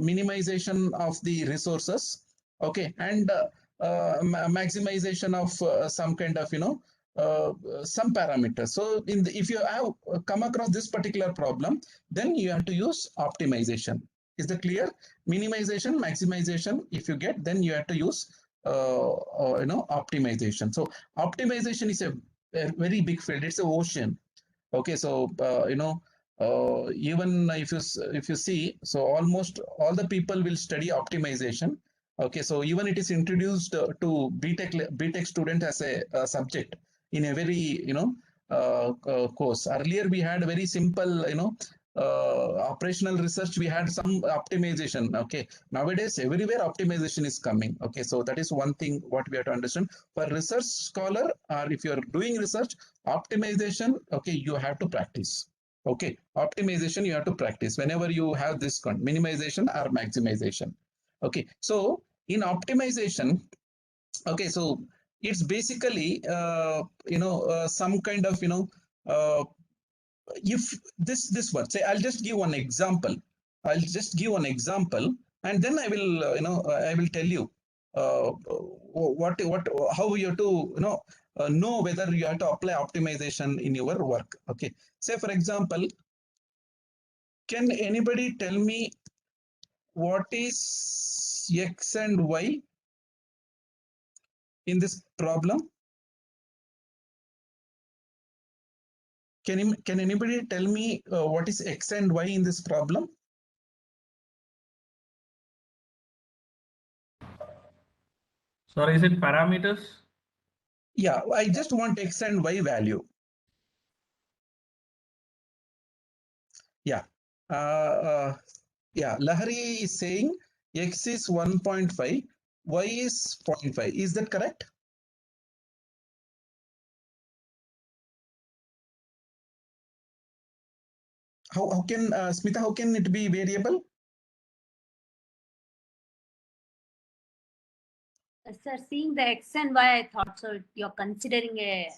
minimization of the resources. Okay, and maximization of some kind of some parameters. So if you have come across this particular problem, then you have to use optimization. Is that clear? Minimization, maximization, if you get, then you have to use optimization. So optimization is a very big field. It's an ocean. Okay, so even if you see, so almost all the people will study optimization. Okay, so even it is introduced to BTech student as a subject in a very course. Earlier we had a very simple operational research. We had some optimization. Okay, nowadays everywhere optimization is coming. Okay, so that is one thing what we have to understand. For research scholar, or if you are doing research, optimization, okay, you have to practice. Okay, optimization you have to practice whenever you have this minimization or maximization. Okay, so in optimization, okay, so it's basically some kind of if this one, say I'll just give one example. And then I will I will tell you what how you have to know whether you have to apply optimization in your work. Okay, say for example, can anybody tell me what is x and y in this problem? Can anybody tell me what is x and y in this problem? Sorry, is it parameters? Yeah, I just want x and y value. Yeah. Yeah, Lahari is saying x is 1.5, y is 0.5. Is that correct? How can Smita, how can it be variable? Sir, seeing the x and y, I thought so. You're considering it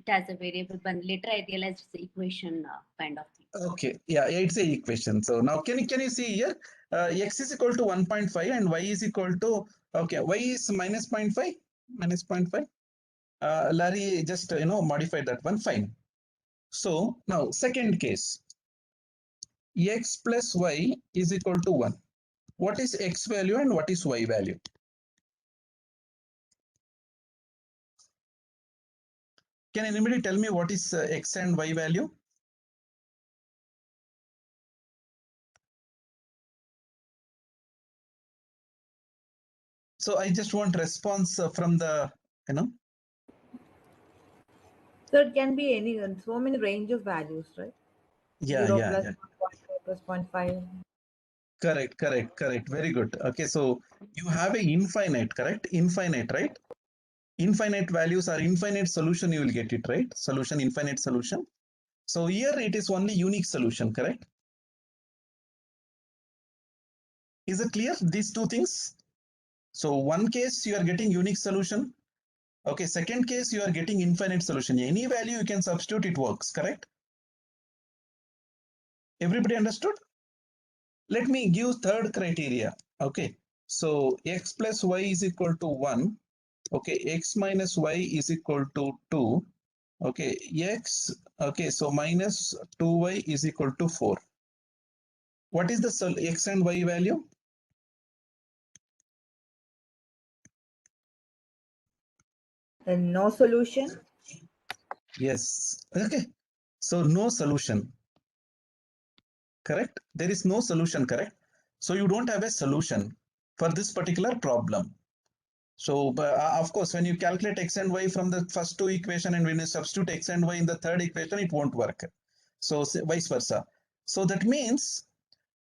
as a variable, but later I realized it's the equation kind of thing. Okay, yeah, it's a equation. So now can you see here? X is equal to 1.5 and y is equal to, okay, y is minus 0.5, minus 0.5. Larry just modified that one. Fine. So now second case, x plus y is equal to 1. What is x value and what is y value? Can anybody tell me what is x and y value? So I just want response from the, So it can be any, so many range of values, right? Yeah, 0 yeah, plus yeah. 1.5 plus 0.5. Correct. Very good. Okay, so you have a infinite, correct? Infinite, right? Infinite values or infinite solution, you will get it, right? Solution, infinite solution. So here it is only unique solution, correct? Is it clear, these two things? So one case you are getting unique solution. Okay, second case you are getting infinite solution. Any value you can substitute, it works, correct? Everybody understood? Let me give third criteria. Okay, so x plus y is equal to 1. Okay, x minus y is equal to 2. Okay, okay, so minus 2y is equal to 4. What is the x and y value? Then no solution. Yes. Okay, so no solution. Correct? There is no solution, correct? So you don't have a solution for this particular problem. So of course, when you calculate x and y from the first two equation and when you substitute x and y in the third equation, it won't work. So vice versa. So that means,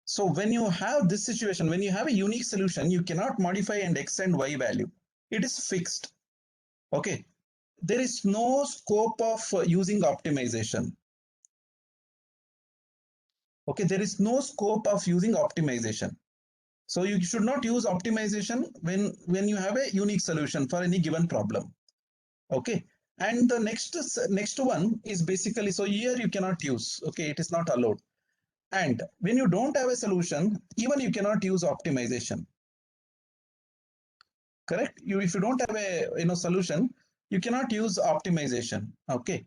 so when you have this situation, when you have a unique solution, you cannot modify an x and y value. It is fixed. Okay. There is no scope of using optimization. Okay. There is no scope of using optimization. So you should not use optimization when you have a unique solution for any given problem. Okay. And the next one is basically, so here you cannot use, okay, it is not allowed. And when you don't have a solution, even you cannot use optimization. Correct? If you don't have a solution, you cannot use optimization. Okay.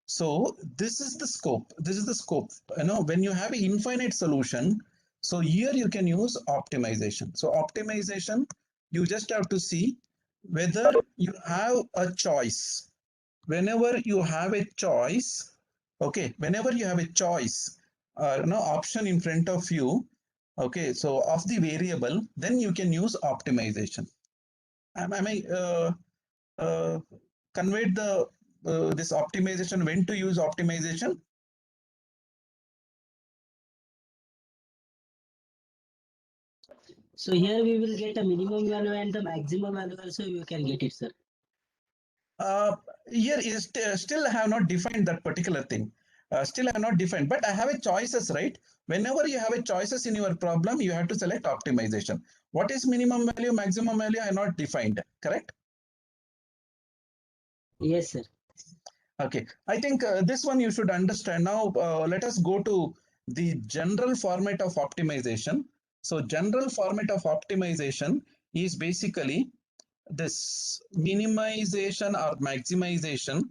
So this is the scope. This is the scope. When you have an infinite solution, so here you can use optimization. So optimization, you just have to see whether you have a choice. Whenever you have a choice, okay, whenever you have a choice, option in front of you, okay, so of the variable, then you can use optimization. Am I conveyed the this optimization, when to use optimization? So here we will get a minimum value and the maximum value also you can get it, sir. Here is still I have not defined that particular thing. Still I have not defined, but I have a choices, right? Whenever you have a choices in your problem, you have to select optimization. What is minimum value, maximum value? I have not defined, correct? Yes, sir. Okay, I think this one you should understand. Now let us go to the general format of optimization. So general format of optimization is basically this minimization or maximization.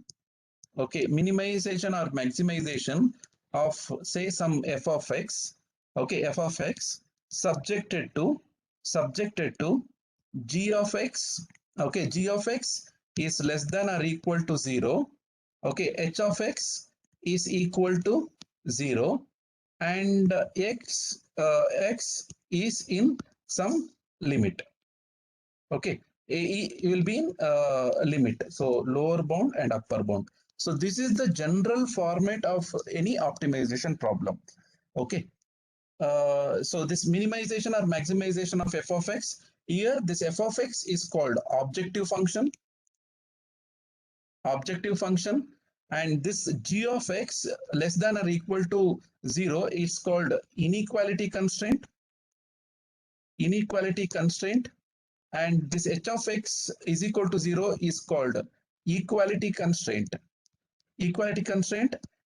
Okay, minimization or maximization of say some f of x. Okay, f of x subjected to g of x. Okay, g of x is less than or equal to 0. Okay, h of x is equal to 0 and x is in some limit. Okay, it will be in limit. So lower bound and upper bound. So this is the general format of any optimization problem. Okay. So this minimization or maximization of f of x, here this f of x is called objective function, and this g of x less than or equal to 0 is called inequality constraint, and this h of x is equal to 0 is called equality constraint,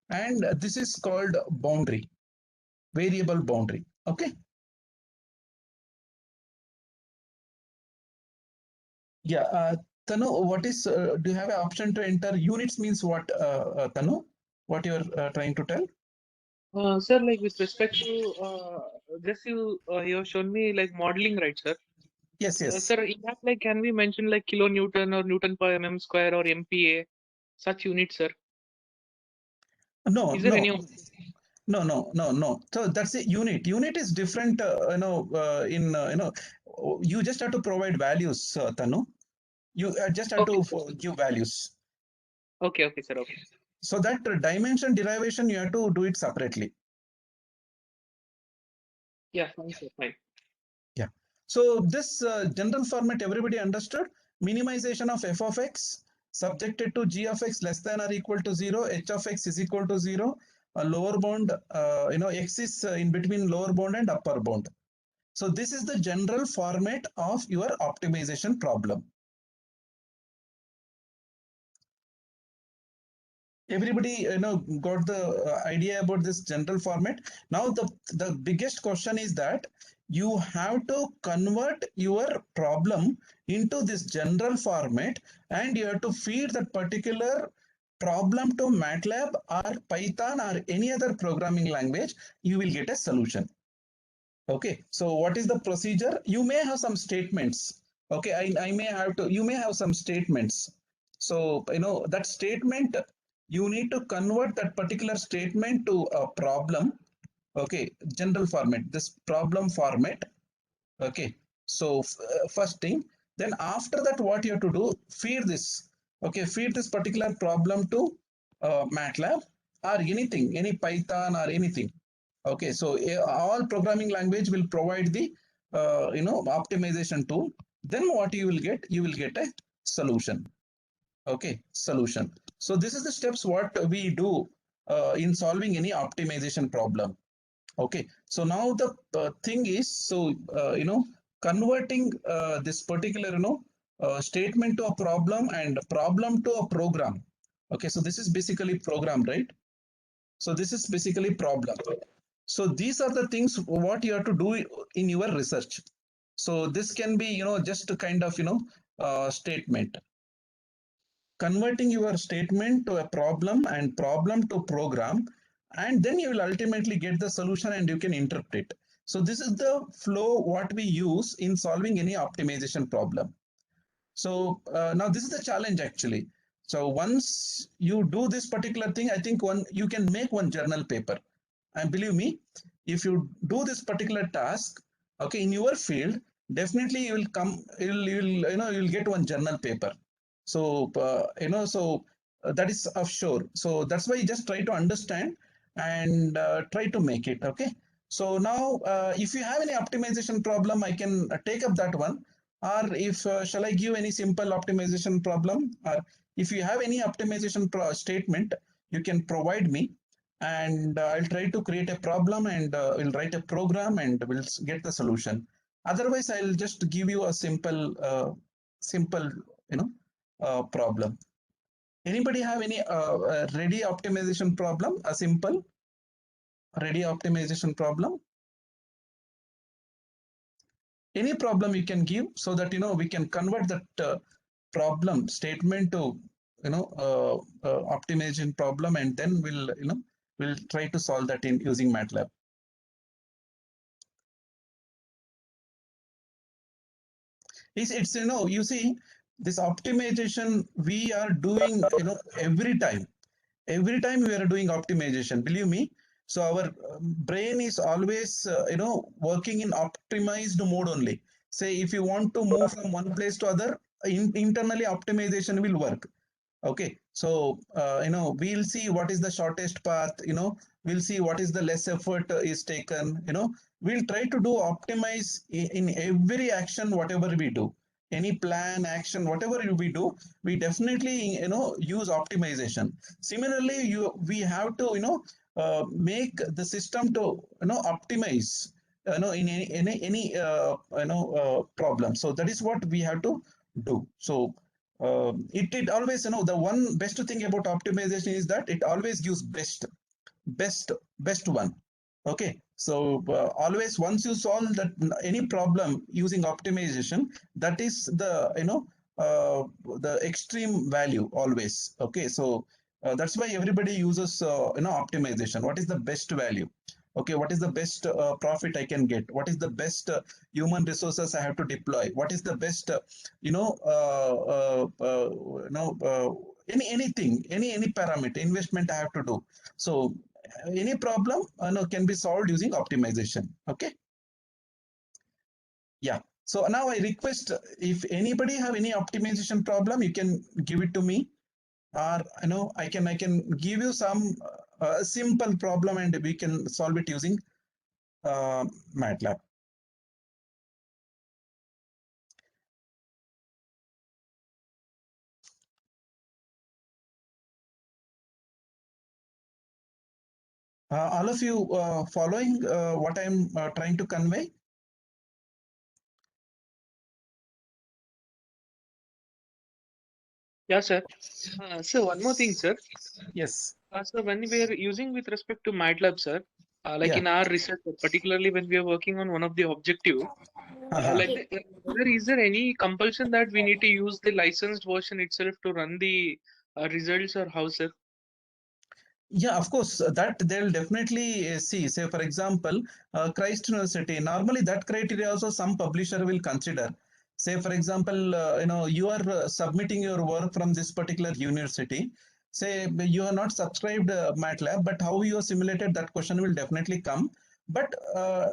and this is called boundary, variable boundary. Okay. Yeah, Tanu, what is, do you have an option to enter units means what, Tanu? What you're trying to tell? Sir, like with respect to just you have shown me like modeling, right, sir? Yes, yes. Sir, in that, like, can we mention like kilonewton or Newton per mm square or MPa, such units, sir? No, Is there no. any? No. So that's a unit. Unit is different, you just have to provide values, Tanu. You just have Okay, to give values. okay, sir. Okay. So that dimension derivation, you have to do it separately. Yeah, fine, sir, fine. Yeah. So this general format, everybody understood? Minimization of f of x subjected to g of x less than or equal to 0, h of x is equal to 0, a lower bound, x is in between lower bound and upper bound. So this is the general format of your optimization problem. Everybody got the idea about this general format. Now the biggest question is that you have to convert your problem into this general format, and you have to feed that particular problem to MATLAB or Python or any other programming language. You will get a solution. Okay, so what is the procedure? You may have some statements. Okay, I may have to, you may have some statements. So, that statement, you need to convert that particular statement to a problem. Okay, general format, this problem format. Okay, so first thing, Then after that, what you have to do, feed this, okay, feed this particular problem to MATLAB or anything, any Python or anything. Okay, so all programming language will provide the optimization tool. Then what you will get? You will get a solution. Okay, solution. So this is the steps what we do in solving any optimization problem. Okay, so now the thing is, so converting this particular statement to a problem and problem to a program. Okay, so this is basically program, right? So this is basically problem. So these are the things what you have to do in your research. So this can be just a kind of statement. Converting your statement to a problem and problem to program, and then you will ultimately get the solution and you can interpret. So this is the flow what we use in solving any optimization problem. So now this is the challenge actually. So once you do this particular thing, I think you can make one journal paper. And believe me, if you do this particular task, okay, in your field, definitely you will come, you'll get one journal paper. So that is of sure. So that's why you just try to understand and try to make it. Okay. So now, if you have any optimization problem, I can take up that one. Or if shall I give any simple optimization problem? Or if you have any optimization statement, you can provide me, and I'll try to create a problem and we'll write a program and we'll get the solution. Otherwise, I'll just give you a simple, problem. Anybody have any ready optimization problem? A simple ready optimization problem? Any problem you can give so that we can convert that problem statement to optimization problem, and then we'll try to solve that in using MATLAB. It's you see, this optimization we are doing every time we are doing optimization, believe me. So our brain is always working in optimized mode only. Say if you want to move from one place to other, internally optimization will work. Okay, so we'll see what is the shortest path, we'll see what is the less effort is taken, we'll try to do optimize in every action whatever we do. Any plan, action, whatever we do, we definitely use optimization. Similarly, we have to make the system to optimize in any problem. So that is what we have to do. So it always, the one best thing about optimization is that it always gives best one. Okay, so always once you solve that any problem using optimization, that is the the extreme value always. Okay, so that's why everybody uses optimization. What is the best value? Okay, what is the best profit I can get? What is the best human resources I have to deploy? What is the best anything, any parameter investment I have to do? So any problem can be solved using optimization. Okay. Yeah. So now I request, if anybody have any optimization problem, you can give it to me, or I can give you some simple problem and we can solve it using MATLAB. All of you following what I'm trying to convey? Yeah, sir. So one more thing, sir. Yes. So when we are using with respect to MATLAB, sir, like Yeah. in our research, particularly when we are working on one of the objective, is there any compulsion that we need to use the licensed version itself to run the results, or how, sir? Yeah, of course, that they'll definitely see. Say, for example, Christ University, normally that criteria also some publisher will consider. Say, for example, you are submitting your work from this particular university. Say, you are not subscribed MATLAB, but how you are simulated, that question will definitely come. But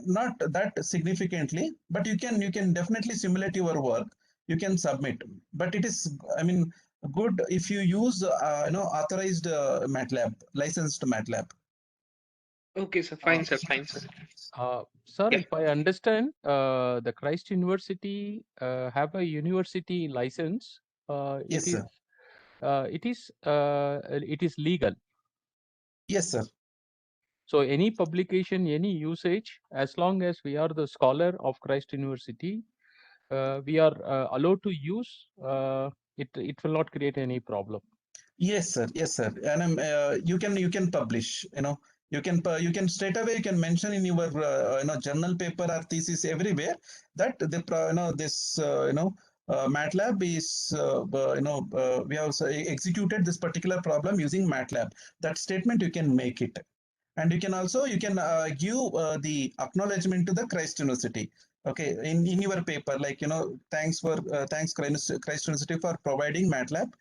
not that significantly, but you can definitely simulate your work. you can submit. But it is, I mean, good if you use authorized MATLAB, licensed MATLAB. Okay, sir. Fine, sir. Fine, sir. Sir, Yeah. if I understand, the Christ University have a university license. Yes, sir. It is legal. Yes, sir. So any publication, any usage, as long as we are the scholar of Christ University, we are allowed to use. It will not create any problem. Yes, sir. Yes, sir. And you can publish. You can straight away you can mention in your journal paper or thesis everywhere that this MATLAB is we have executed this particular problem using MATLAB. That statement you can make it. And you can also give the acknowledgement to the Christ University. Okay, in your paper, like thanks Christ University for providing MATLAB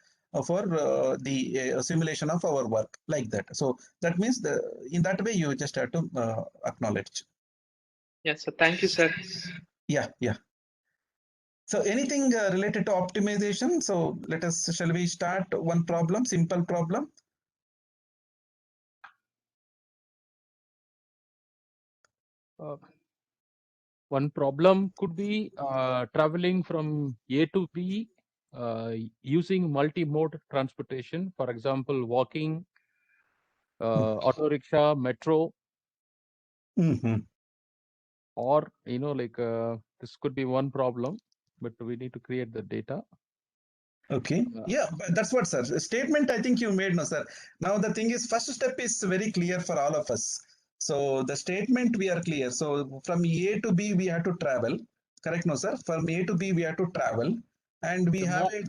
for the simulation of our work, like that. So that means in that way you just have to acknowledge. Yes, sir. Thank you, sir. Yeah, yeah. So anything related to optimization? So shall we start one problem, simple problem? One problem could be traveling from A to B using multi-mode transportation. For example, walking, auto rickshaw, metro, or this could be one problem, but we need to create the data. Okay. Yeah, but that's what, sir. Statement I think you made, no, sir. Now the thing is, first step is very clear for all of us. So the statement we are clear. So from A to B we have to travel. Correct, no, sir? From A to B we have to travel, and we have a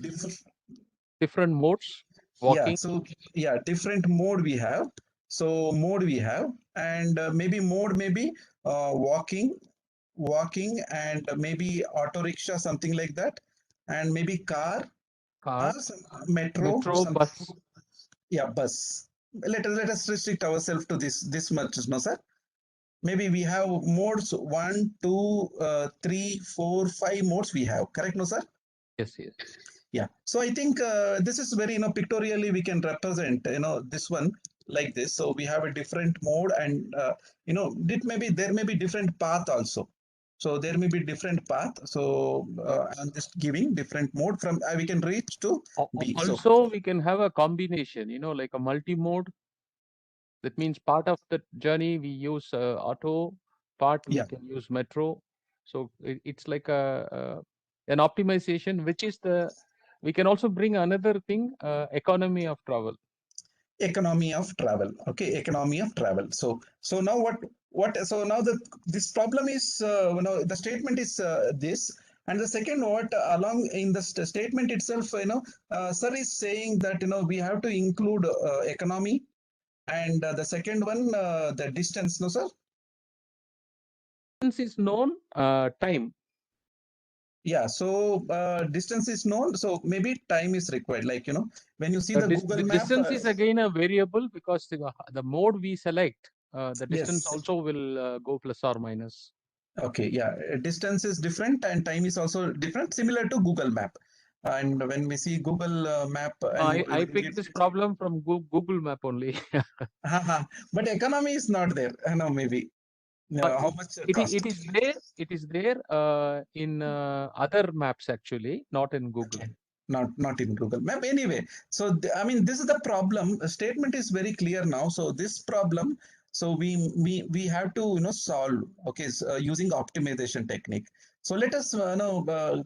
different modes. Walking. Yeah. So yeah, different mode we have. So mode we have, and maybe mode maybe walking, and maybe auto rickshaw, something like that, and maybe car. Metro, bus. Yeah, bus. Let us restrict ourselves to this much, no, sir. Maybe we have modes 1, 2, 3, 4, 5 modes we have. Correct, no, sir? Yes, yes. Yeah. So I think this is very pictorially we can represent this one like this. So we have a different mode, and there may be different path also. So there may be different path. So I'm just giving different mode from we can reach to B. Also, we can have a combination, like a multi-mode. That means part of the journey we use auto, part we can use metro. So it's like an optimization, which is we can also bring another thing, economy of travel. Economy of travel. Okay, economy of travel. So now so now this problem is the statement is this, and the second along in the statement itself, sir is saying that we have to include economy, and the second one the distance, no, sir? Distance is known, time. Yeah, so distance is known, so maybe time is required. Like when you see the Google map, distance is again a variable, because the mode we select, the distance also will go plus or minus. Okay, yeah, distance is different and time is also different, similar to Google map. And when we see Google map, I picked this problem from Google map only. But economy is not there. Maybe how much cost? It is there in other maps, actually, not in Google. Okay. Not in Google map anyway. So I mean, this is the problem. The statement is very clear now. So this problem, so we have to solve. Okay, so, using optimization technique. So let us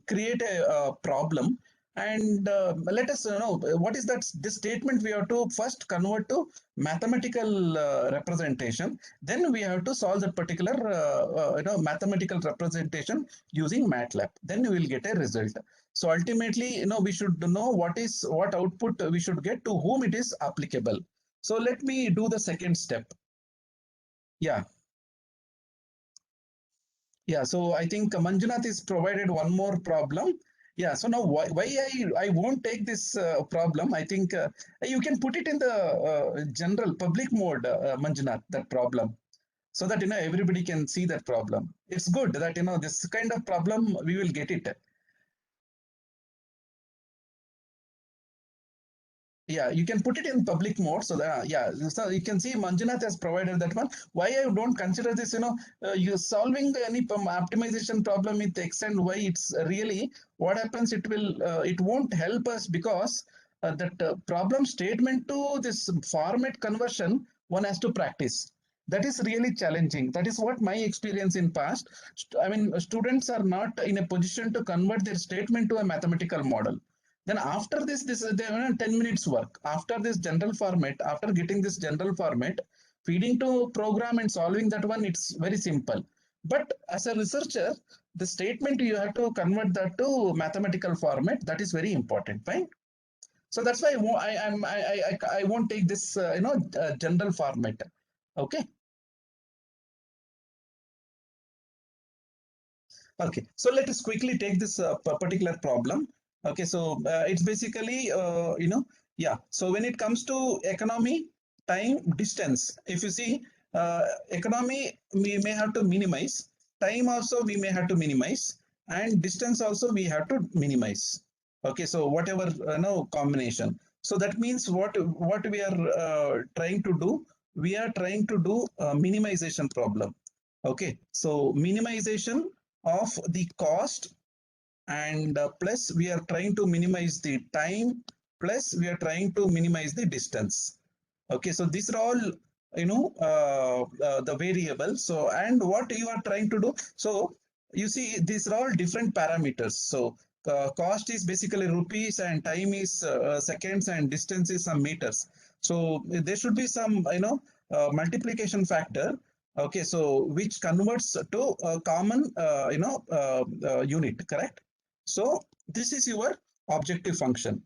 create a problem, and let us know what is that. This statement we have to first convert to mathematical representation. Then we have to solve that particular mathematical representation using MATLAB. Then we will get a result. So ultimately, we should know what output we should get, to whom it is applicable. So let me do the second step. Yeah. Yeah. So I think Manjunath is provided one more problem. Yeah. So now why I won't take this problem. I think you can put it in the general public mode, Manjunath, that problem, so that everybody can see that problem. It's good that this kind of problem we will get it. Yeah, you can put it in public mode. So that, yeah, so you can see Manjunath has provided that one. Why I don't consider this, you're solving any optimization problem with X and Y. It's really what happens. It won't help us because that problem statement to this format conversion, one has to practice. That is really challenging. That is what my experience in past. I mean, students are not in a position to convert their statement to a mathematical model. Then after this they 10 minutes work. After this general format, after getting this general format, feeding to program and solving that one, it's very simple. But as a researcher, the statement you have to convert that to mathematical format. That is very important, fine. So that's why I won't take this general format. Okay. Okay, so let us quickly take this particular problem. Okay, so it's basically, yeah. So when it comes to economy, time, distance, if you see, economy, we may have to minimize, time also we may have to minimize, and distance also we have to minimize. Okay, so whatever, combination. So that means what we are trying to do, we are trying to do a minimization problem. Okay, so minimization of the cost, and plus we are trying to minimize the time, plus we are trying to minimize the distance. Okay, so these are all the variables. So, and what you are trying to do, so you see these are all different parameters. So cost is basically rupees, and time is seconds, and distance is some meters. So there should be some multiplication factor. Okay, so which converts to a common unit, correct? So this is your objective function.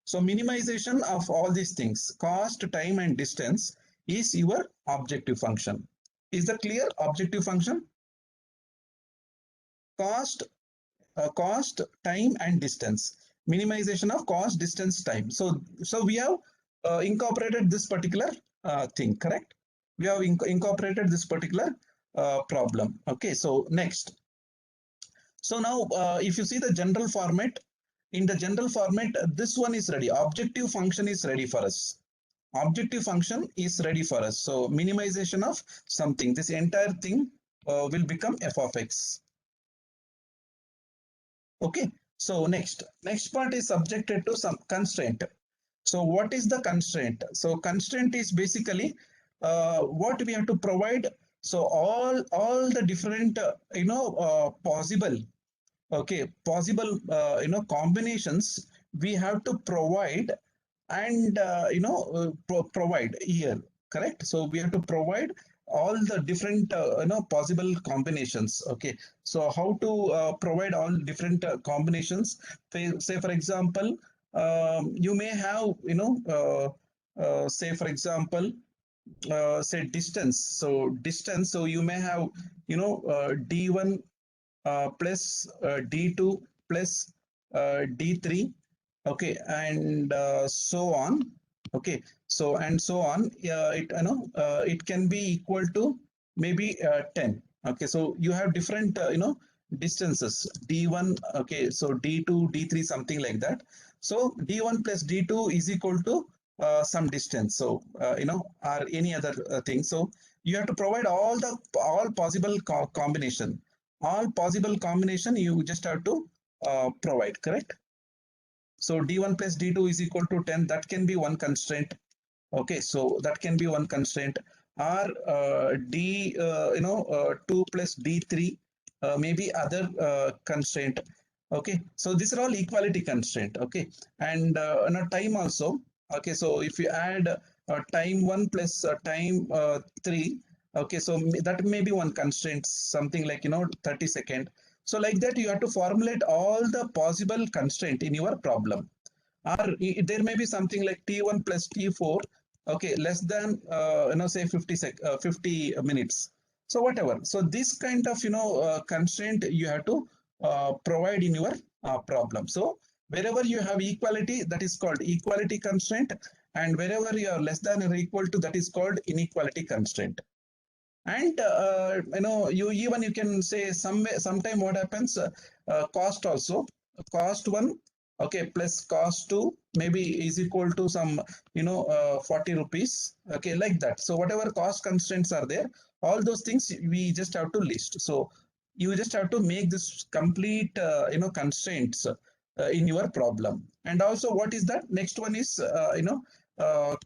So minimization of all these things, cost, time, and distance, is your objective function. Is that clear? Objective function? Cost, time, and distance. Minimization of cost, distance, time. So we have incorporated this particular thing, correct? We have incorporated this particular problem. Okay, so next. So now, if you see the general format, in the general format, this one is ready. Objective function is ready for us. Objective function is ready for us. So minimization of something, this entire thing will become f of x. Okay. So next part is subjected to some constraint. So what is the constraint? So constraint is basically what we have to provide. So all the different possible combinations we have to provide, and provide here, correct? So we have to provide all the different possible combinations. Okay, so how to provide all different combinations? Say for example, you may have say for example, say distance. So distance, so you may have d1 plus d2 plus d3, okay, and so on. Okay, so and so on. It can be equal to maybe 10. Okay, so you have different distances, d1, okay, so d2, d3, something like that. So d1 plus d2 is equal to some distance, so or any other thing. So you have to provide all possible combination. All possible combination you just have to provide, correct? So d1 plus d2 is equal to 10. That can be one constraint. Okay, so that can be one constraint. Or d2 plus d3, maybe other constraint. Okay, so these are all equality constraint. Okay, and time also. Okay, so if you add time 1 plus time 3, okay, so that may be one constraint, something like 30 seconds. So like that, you have to formulate all the possible constraint in your problem. Or there may be something like t1 plus t4, okay, less than say 50 minutes. So whatever. So this kind of constraint you have to provide in your problem. So wherever you have equality, that is called equality constraint, and wherever you are less than or equal to, that is called inequality constraint. And you can say sometime what happens, cost also, cost 1, okay, plus cost 2, maybe is equal to some 40 rupees, okay, like that. So whatever cost constraints are there, all those things we just have to list. So you just have to make this complete constraints in your problem. And also, what is that next one is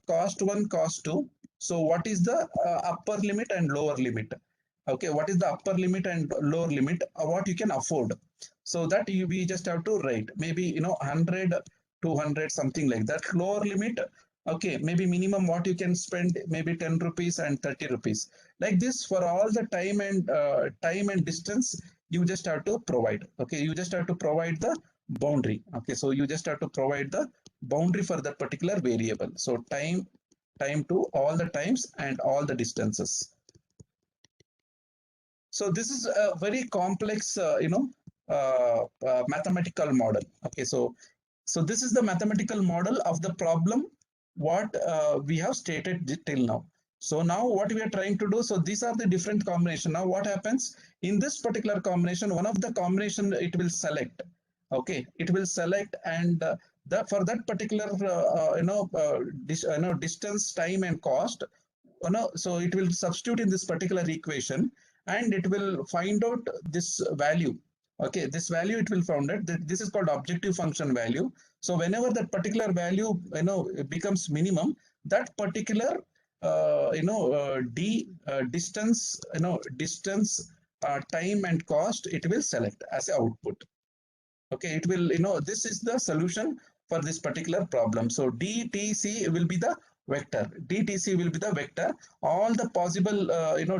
cost 1, cost 2. So what is the upper limit and lower limit? Okay, what is the upper limit and lower limit, what you can afford? So that we just have to write maybe 100, 200, something like that. Lower limit, okay, maybe minimum what you can spend, maybe 10 rupees and 30 rupees, like this. For all the time and distance, you just have to provide. Okay, you just have to provide the boundary. Okay, so you just have to provide the boundary for that particular variable. So time to all the times and all the distances. So this is a very complex mathematical model. Okay, so this is the mathematical model of the problem what we have stated till now. So now what we are trying to do, so these are the different combination. Now what happens in this particular combination, one of the combination it will select. Okay, it will select, and for that particular distance, time and cost, so it will substitute in this particular equation, and it will find out this value. Okay, this value it will found out that this is called objective function value. So whenever that particular value becomes minimum, that particular distance time and cost, it will select as output. Okay, it will this is the solution for this particular problem. So DTC will be the vector. DTC will be the vector. All the possible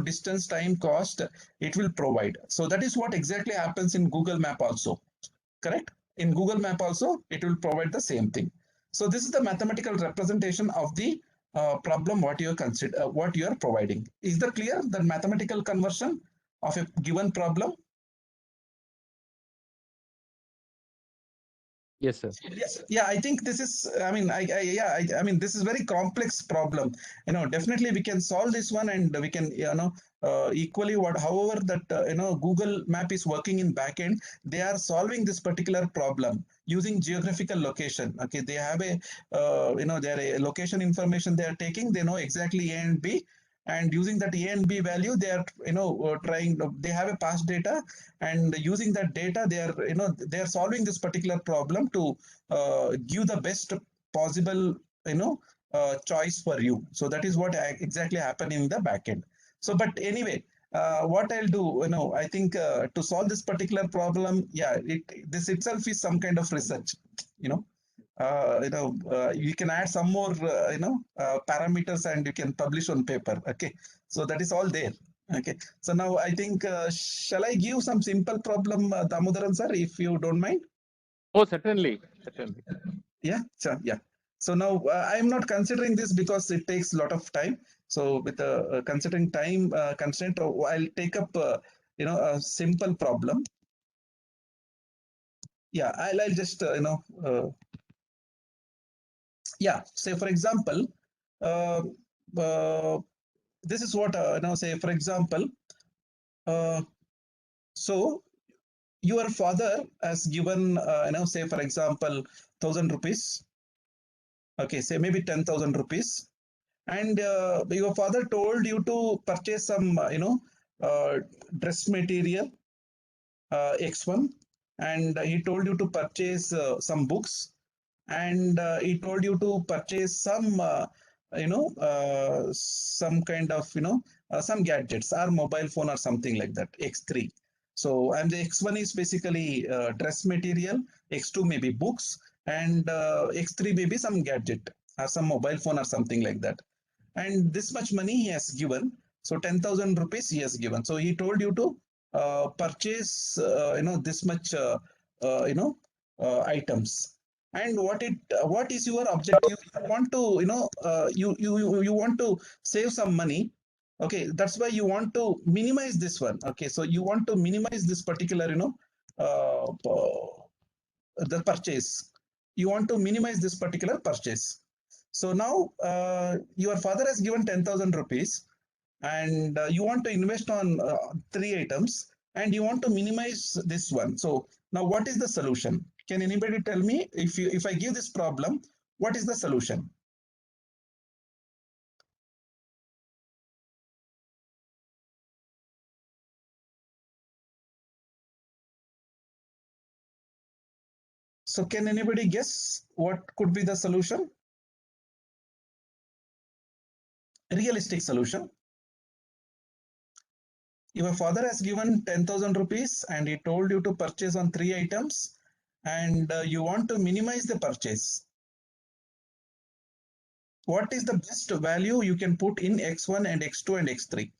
distance, time, cost, it will provide. So that is what exactly happens in Google Map also. Correct? In Google Map also, it will provide the same thing. So this is the mathematical representation of the problem what you consider, what you are providing. Is that clear? The mathematical conversion of a given problem. Yes, sir. Yes. Yeah, I think this is, I mean, I mean, this is very complex problem. Definitely we can solve this one, and we can, equally however that, Google Map is working in backend, they are solving this particular problem using geographical location. Okay, they have a, their location information they are taking, they know exactly A and B, and using that A and B value, they are, they have a past data, and using that data, they are solving this particular problem to give the best possible, choice for you. So that is what exactly happened in the backend. So, but anyway, what I'll do, I think to solve this particular problem, yeah, this itself is some kind of research, you can add some more parameters, and you can publish on paper. Okay, so that is all there. Okay, so now I think shall I give some simple problem, Damodaran sir, if you don't mind? Oh, certainly. Yeah, sure. Yeah, so now I am not considering this because it takes a lot of time. So with considering time constraint, I'll take up a simple problem. Yeah, I'll just yeah, say for example, this is what say for example, so your father has given say for example 1,000 rupees. Okay, say maybe 10,000 rupees, and your father told you to purchase some dress material X1, and he told you to purchase some books, and he told you to purchase some some kind of some gadgets or mobile phone or something like that, X3. So, and the X1 is basically dress material, X2 maybe books, and X3 maybe some gadget or some mobile phone or something like that. And this much money he has given, so 10,000 rupees he has given. So he told you to purchase this much items. And what is your objective? You want to you want to save some money. Okay, that's why you want to minimize this one. Okay, so you want to minimize this particular the purchase. You want to minimize this particular purchase. So now your father has given 10,000 rupees, and you want to invest on 3 items, and you want to minimize this one. So now what is the solution? Can anybody tell me, if I give this problem, What is the solution? So can anybody guess what could be the solution? Realistic solution. Your father has given 10,000 rupees and he told you to purchase on 3 items, and you want to minimize the purchase. What is the best value you can put in X1 and X2 and X3?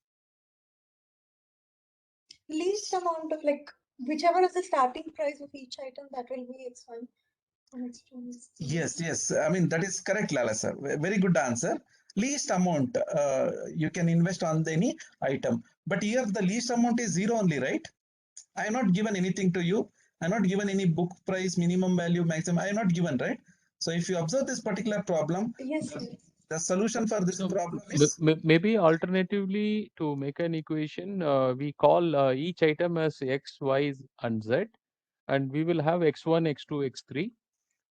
Least amount of, like, whichever is the starting price of each item, that will be X1 and X2 is Yes. I mean, that is correct, Lala sir. Very good answer. Least amount you can invest on any item. But here the least amount is 0 only, right? I have not given anything to you. I have not given any book price, minimum value, maximum. I have not given, right? So if you observe this particular problem, yes, the solution for this So problem is maybe alternatively, to make an equation, we call each item as X, Y, and Z, and we will have X1, X2, X3,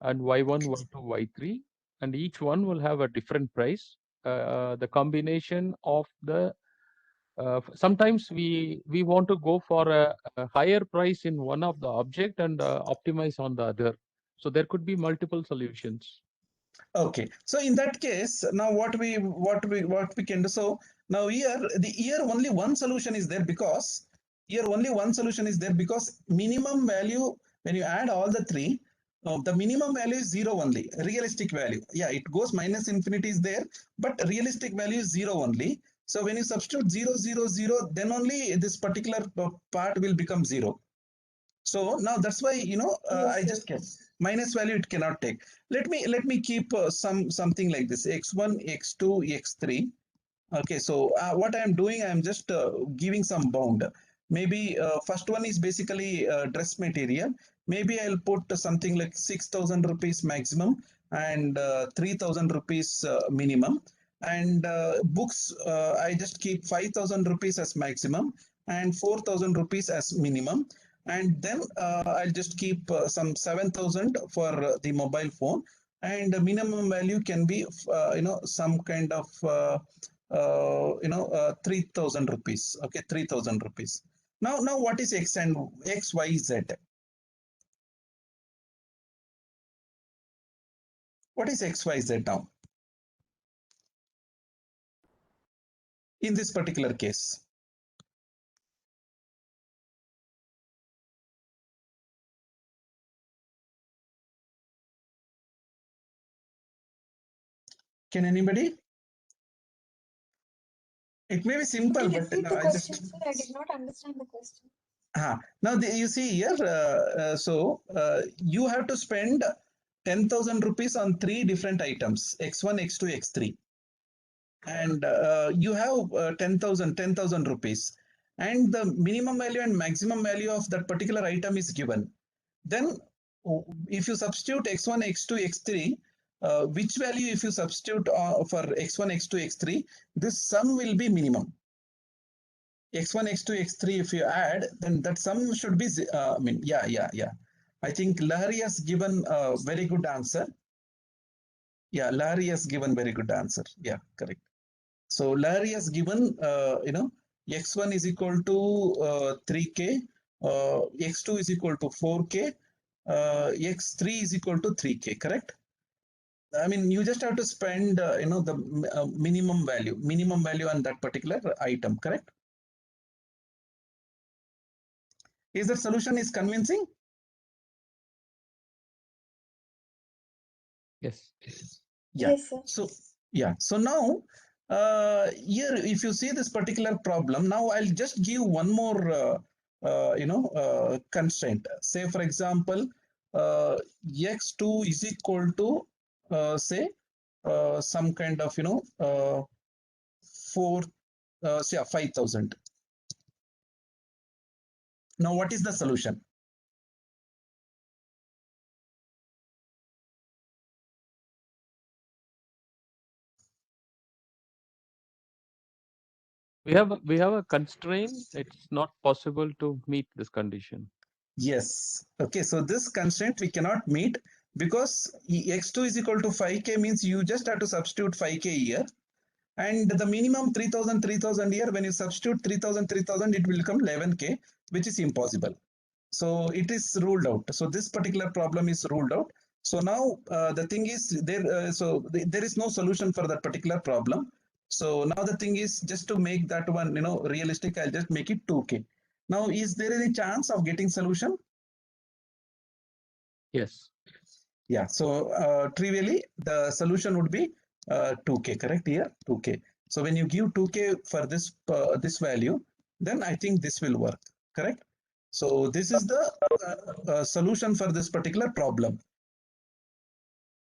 and Y1, Y2, Y3, and each one will have a different price. The combination of the sometimes we want to go for a higher price in one of the object and optimize on the other. So there could be multiple solutions. okay. So in that case, now what we can do. So now here only one solution is there, because minimum value, when you add all the three, the minimum value is 0 only. Realistic value, yeah, it goes minus infinity is there, but realistic value is 0 only. So when you substitute 0, 0, 0, then only this particular part will become 0. So now that's why, I just kept minus value, it cannot take. Let me keep something like this: x1, x2, x3. Okay, so what I am doing, I am just giving some bound. Maybe first one is basically dress material. Maybe I'll put something like 6,000 rupees maximum and 3,000 rupees minimum. And books, I just keep 5,000 rupees as maximum and 4,000 rupees as minimum. And then I'll just keep some 7,000 for the mobile phone. And the minimum value can be, some kind of 3,000 rupees. Okay, 3,000 rupees. Now what is X and X, Y, Z? What is X, Y, Z now? In this particular case. Can anybody? It may be simple, but I did not understand the question. Now you see here, you have to spend 10,000 rupees on 3 different items: X1, X2, X3. And you have 10,000 rupees. And the minimum value and maximum value of that particular item is given. Then if you substitute X1, X2, X3, which value if you substitute for X1, X2, X3, this sum will be minimum. X1, X2, X3, if you add, then that sum should be, yeah. I think Lahari has given a very good answer. Yeah, Lahari has given very good answer. Yeah, correct. So Lahari has given, X1 is equal to 3K, X2 is equal to 4K, X3 is equal to 3K, correct? I mean, you just have to spend, the minimum value on that particular item, correct? Is the solution is convincing? Yes. Yeah. Yes, sir. So now here, if you see this particular problem, now I'll just give one more constraint. Say for example, x2 is equal to say some kind of 5,000. Now what is the solution? We have a constraint. It's not possible to meet this condition. Yes. Okay. So this constraint we cannot meet. because x2 is equal to 5k means you just have to substitute 5k here, and the minimum 3000 here, when you substitute 3000 it will become 11k, which is impossible. So it is ruled out. So this particular problem is ruled out. So now the thing is there. There is no solution for that particular problem. So now the thing is, just to make that one realistic, I'll just make it 2k. Now, is there any chance of getting solution? Yes. Yeah. So trivially, the solution would be 2k. Correct here, 2k. So when you give 2k for this value, then I think this will work. Correct. So this is the solution for this particular problem.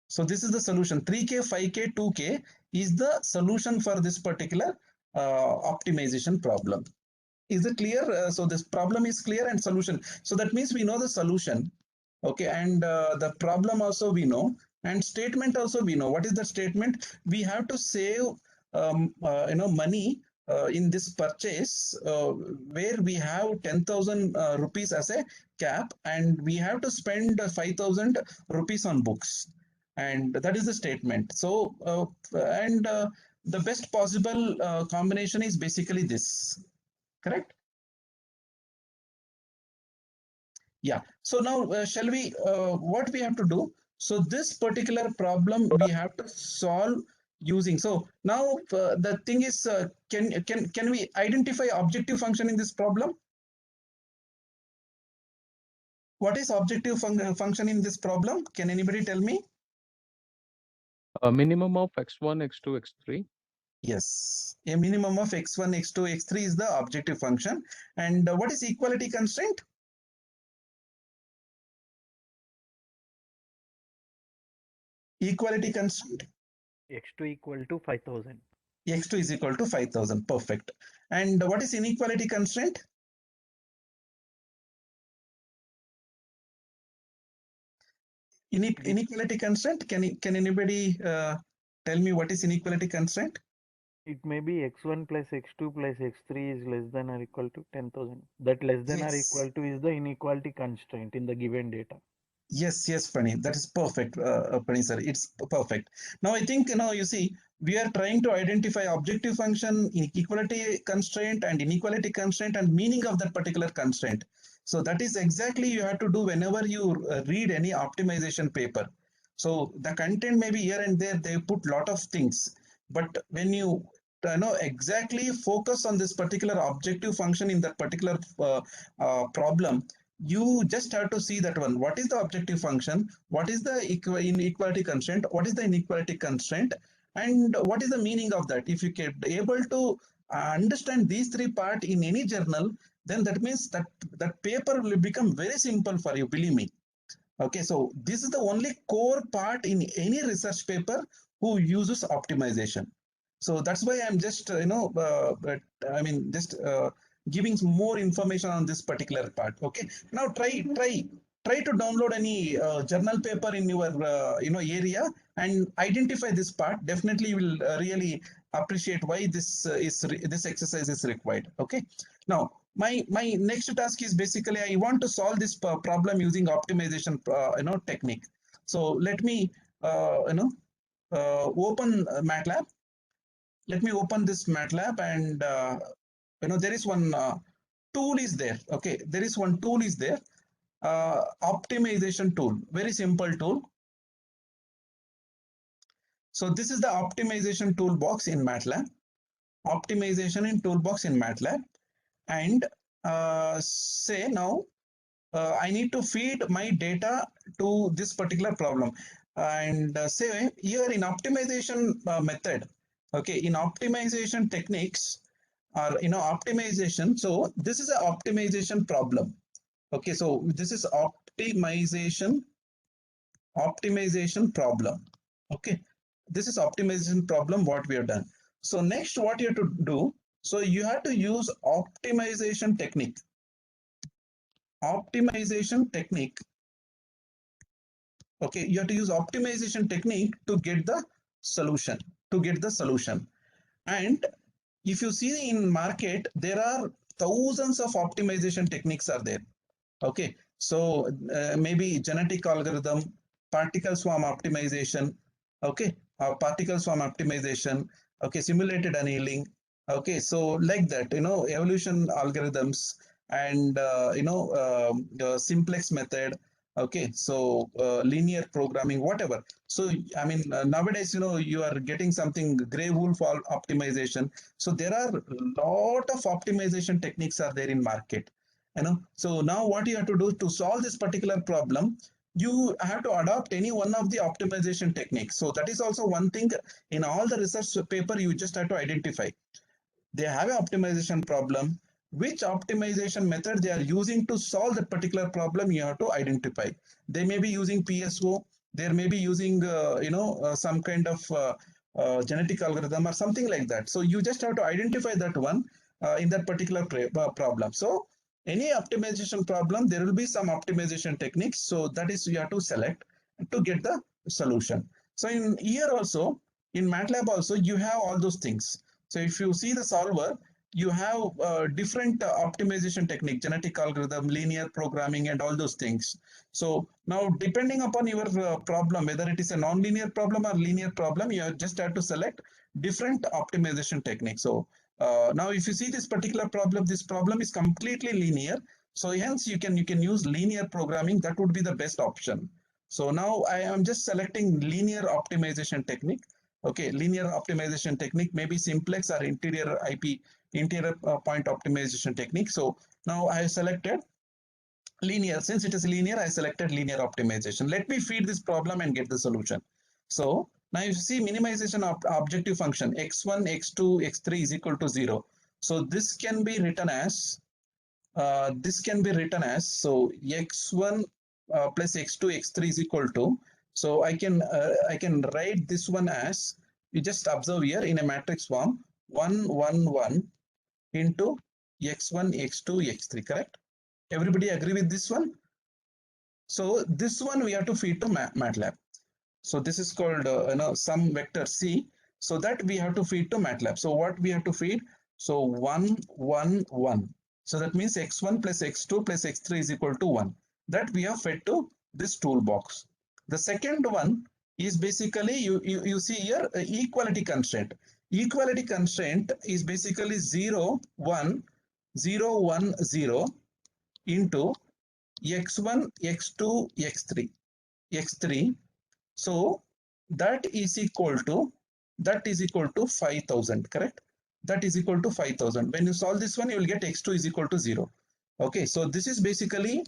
So this is the solution. 3k, 5k, 2k is the solution for this particular optimization problem. Is it clear? So this problem is clear and solution. So that means we know the solution. Okay, and the problem also we know, and statement also we know. What is the statement? We have to save money in this purchase where we have 10,000 rupees as a cap, and we have to spend 5,000 rupees on books, and that is the statement. So the best possible combination is basically this. Correct? Yeah. So now shall we, what we have to do? So this particular problem we have to solve using. So now the thing is, can we identify objective function in this problem? What is objective function in this problem? Can anybody tell me? A minimum of x1, x2, x3. Yes, a minimum of x1, x2, x3 is the objective function. And what is equality constraint? Equality constraint? x2 equal to 5000. x2 is equal to 5000. Perfect. And what is inequality constraint? Inequality constraint, can anybody tell me what is inequality constraint? It may be x1 plus x2 plus x3 is less than or equal to 10,000. That less than or equal to is the inequality constraint in the given data. Yes, Pani, that is perfect, Pani sir. It's perfect. Now I think you see, we are trying to identify objective function, equality constraint, and inequality constraint, and meaning of that particular constraint. So that is exactly you have to do whenever you read any optimization paper. So the content may be here and there, they put lot of things, but when you exactly focus on this particular objective function in that particular problem, you just have to see that one. What is the objective function? What is the inequality constraint? What is the inequality constraint? And what is the meaning of that? If you get able to understand these three parts in any journal, then that means that that paper will become very simple for you, believe me. Okay, so this is the only core part in any research paper who uses optimization. So that's why I'm just, giving more information on this particular part. Okay, now try to download any journal paper in your area and identify this part. Definitely you will really appreciate why this exercise is required. Okay, now my next task is basically I want to solve this problem using optimization technique. So let me open MATLAB. Let me open this MATLAB, and there is one tool is there. Okay, there is one tool is there. Optimization tool, very simple tool. So this is the optimization toolbox in MATLAB. Optimization in toolbox in MATLAB, and say now I need to feed my data to this particular problem, and say here in optimization method. Okay, in optimization techniques, or optimization. So this is an optimization problem. Okay, so this is optimization problem. Okay, this is optimization problem what we have done. So next what you have to do, so you have to use optimization technique. Optimization technique. Okay, you have to use optimization technique to get the solution. And if you see in market, there are thousands of optimization techniques are there. Okay, so maybe genetic algorithm, particle swarm optimization, okay, particle swarm optimization, okay, simulated annealing, okay, so like that, evolution algorithms and the simplex method, okay, so linear programming, whatever. So I mean, nowadays, you are getting something gray wolf optimization. So there are a lot of optimization techniques are there in market. So now what you have to do to solve this particular problem, you have to adopt any one of the optimization techniques. So that is also one thing in all the research paper, you just have to identify. They have an optimization problem. Which optimization method they are using to solve that particular problem, you have to identify. They may be using PSO, they may be using, some kind of genetic algorithm or something like that. So you just have to identify that one in that particular problem. So any optimization problem, there will be some optimization techniques. So that is, you have to select to get the solution. So in here also, in MATLAB also, you have all those things. So if you see the solver, you have different optimization technique, genetic algorithm, linear programming, and all those things. So now, depending upon your problem, whether it is a non-linear problem or linear problem, you just have to select different optimization techniques. So now, if you see this particular problem, this problem is completely linear. So hence, you can use linear programming. That would be the best option. So now I am just selecting linear optimization technique. Okay, linear optimization technique, maybe simplex or interior point optimization technique. So now I have selected linear. Since it is linear, I selected linear optimization. Let me feed this problem and get the solution. So now you see minimization of objective function x1, x2, x3 is equal to 0. So this can be written as so x1 plus x2, x3 is equal to. So I can write this one as, you just observe here in a matrix form, 1, 1, 1 into x1, x2, x3, correct? Everybody agree with this one? So this one we have to feed to MATLAB. So this is called some vector C. So that we have to feed to MATLAB. So what we have to feed? So 1, 1, 1. So that means x1 plus x2 plus x3 is equal to 1. That we have fed to this toolbox. The second one is basically, you see here, equality constraint. Equality constraint is basically 0, 1, 0, 1, 0 into x1, x2, x3, x3. So that is equal to 5,000, correct? That is equal to 5,000. When you solve this one, you will get x2 is equal to 0. Okay, so this is basically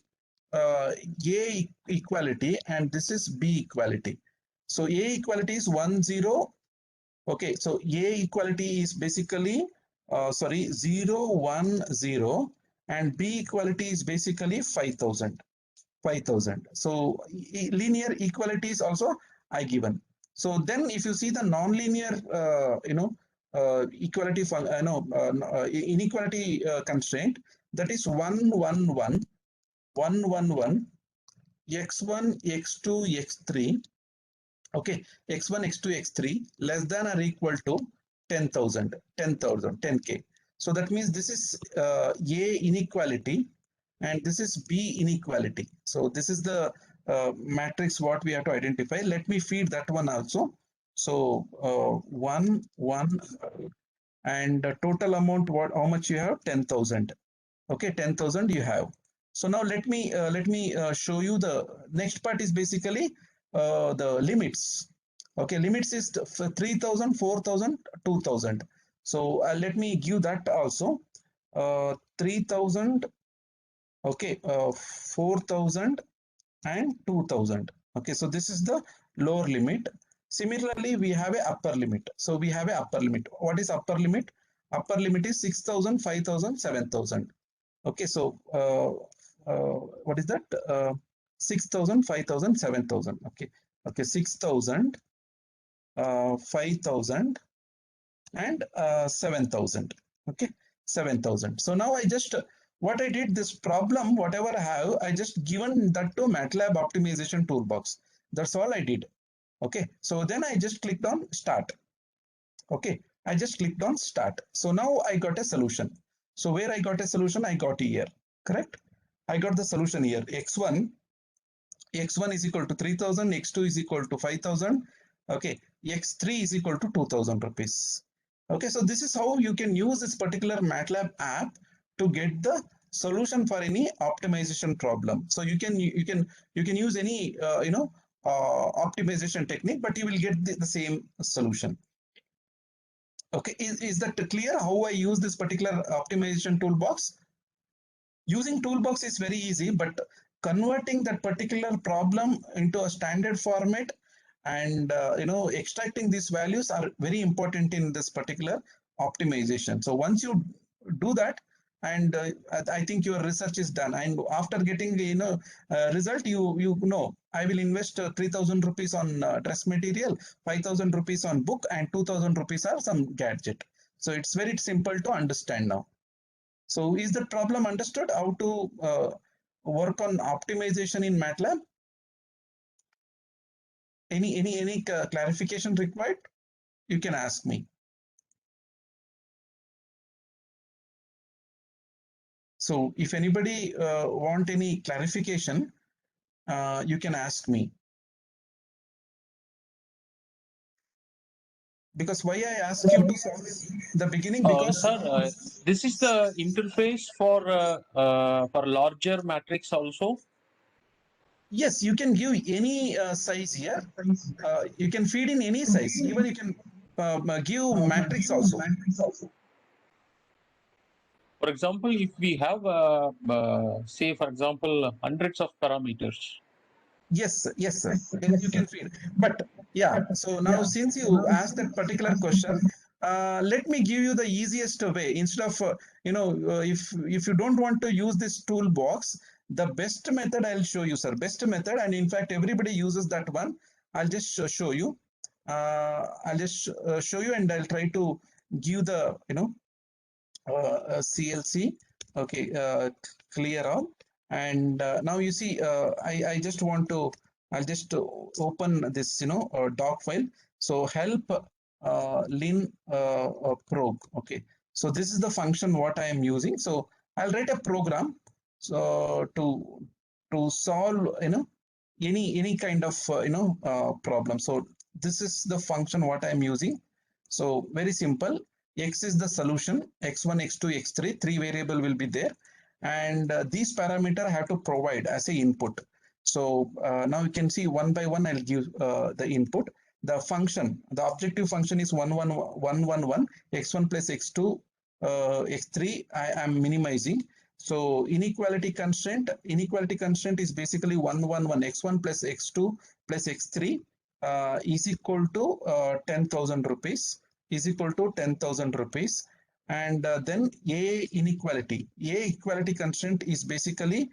A equality and this is B equality. So A equality is 1, 0. Okay, so A equality is basically, 0, 1, 0, and B equality is basically 5,000. 5,000. So linear equality is also I given. So then if you see the non-linear, equality, inequality constraint, that is 1, 1, 1, 1, 1, 1, x1, x2, x3. Okay, x1, x2, x3 less than or equal to 10,000, 10K. So that means this is A inequality and this is B inequality. So this is the matrix what we have to identify. Let me feed that one also. So 1, 1, and the total amount, how much you have? 10,000. Okay, 10,000 you have. So now let me show you the next part is basically the limits. Okay, limits is 3,000, 4,000, 2,000. So let me give that also. 3,000, okay, 4,000 and 2,000. Okay, so this is the lower limit. Similarly, we have a upper limit. So we have a upper limit. What is upper limit? Upper limit is 6,000, 5,000, 7,000. Okay, so what is that? 6,000, 5,000, 7,000. Okay, okay, 6,000, 5,000, and 7,000. Okay, 7,000. So now I just, what I did, this problem, whatever I have, I just given that to MATLAB optimization toolbox. That's all I did. Okay, so then I just clicked on start. Okay, I just clicked on start. So now I got a solution. So where I got a solution, I got here, correct? I got the solution here, x1, x1 is equal to 3000, x2 is equal to 5000, okay, x3 is equal to 2000 rupees. Okay, so this is how you can use this particular MATLAB app to get the solution for any optimization problem. So you can use any optimization technique, but you will get the same solution. Okay, is that clear how I use this particular optimization toolbox? Using toolbox is very easy, but converting that particular problem into a standard format and extracting these values are very important in this particular optimization. So once you do that, and I think your research is done, and after getting the result, you know I will invest 3000 rupees on dress material, 5000 rupees on book, and 2000 rupees are some gadget. So it's very simple to understand now. So is the problem understood how to work on optimization in MATLAB? Any clarification required? You can ask me. So if anybody want any clarification, you can ask me. Because why I ask you to solve the beginning, because sir, this is the interface for larger matrix also. Yes, you can give any size here. You can feed in any size. Even you can give matrix also. For example, if we have, say, for example, hundreds of parameters. Yes, sir. You can feed. But yeah, so now since you asked that particular question, let me give you the easiest way. Instead of, if you don't want to use this toolbox, the best method I'll show you, sir. Best method, and in fact, everybody uses that one. I'll just show you. I'll just show you, and I'll try to give the, CLC. Okay, clear all. And now you see, I just want to, I'll just open this, doc file. So help lin prog. Okay, so this is the function what I am using. So I'll write a program so to solve any kind of problem. So this is the function what I'm using. So very simple. X is the solution, x1, x2, x3, three variable will be there. And these parameter I have to provide as a input. So now you can see one by one, I'll give the input. The function, the objective function is 111, x1 plus x2, x3, I am minimizing. So inequality constraint is basically 111, x1 plus x2 plus x3 is equal to 10,000 rupees. Is equal to 10,000 rupees. And then A equality constraint is basically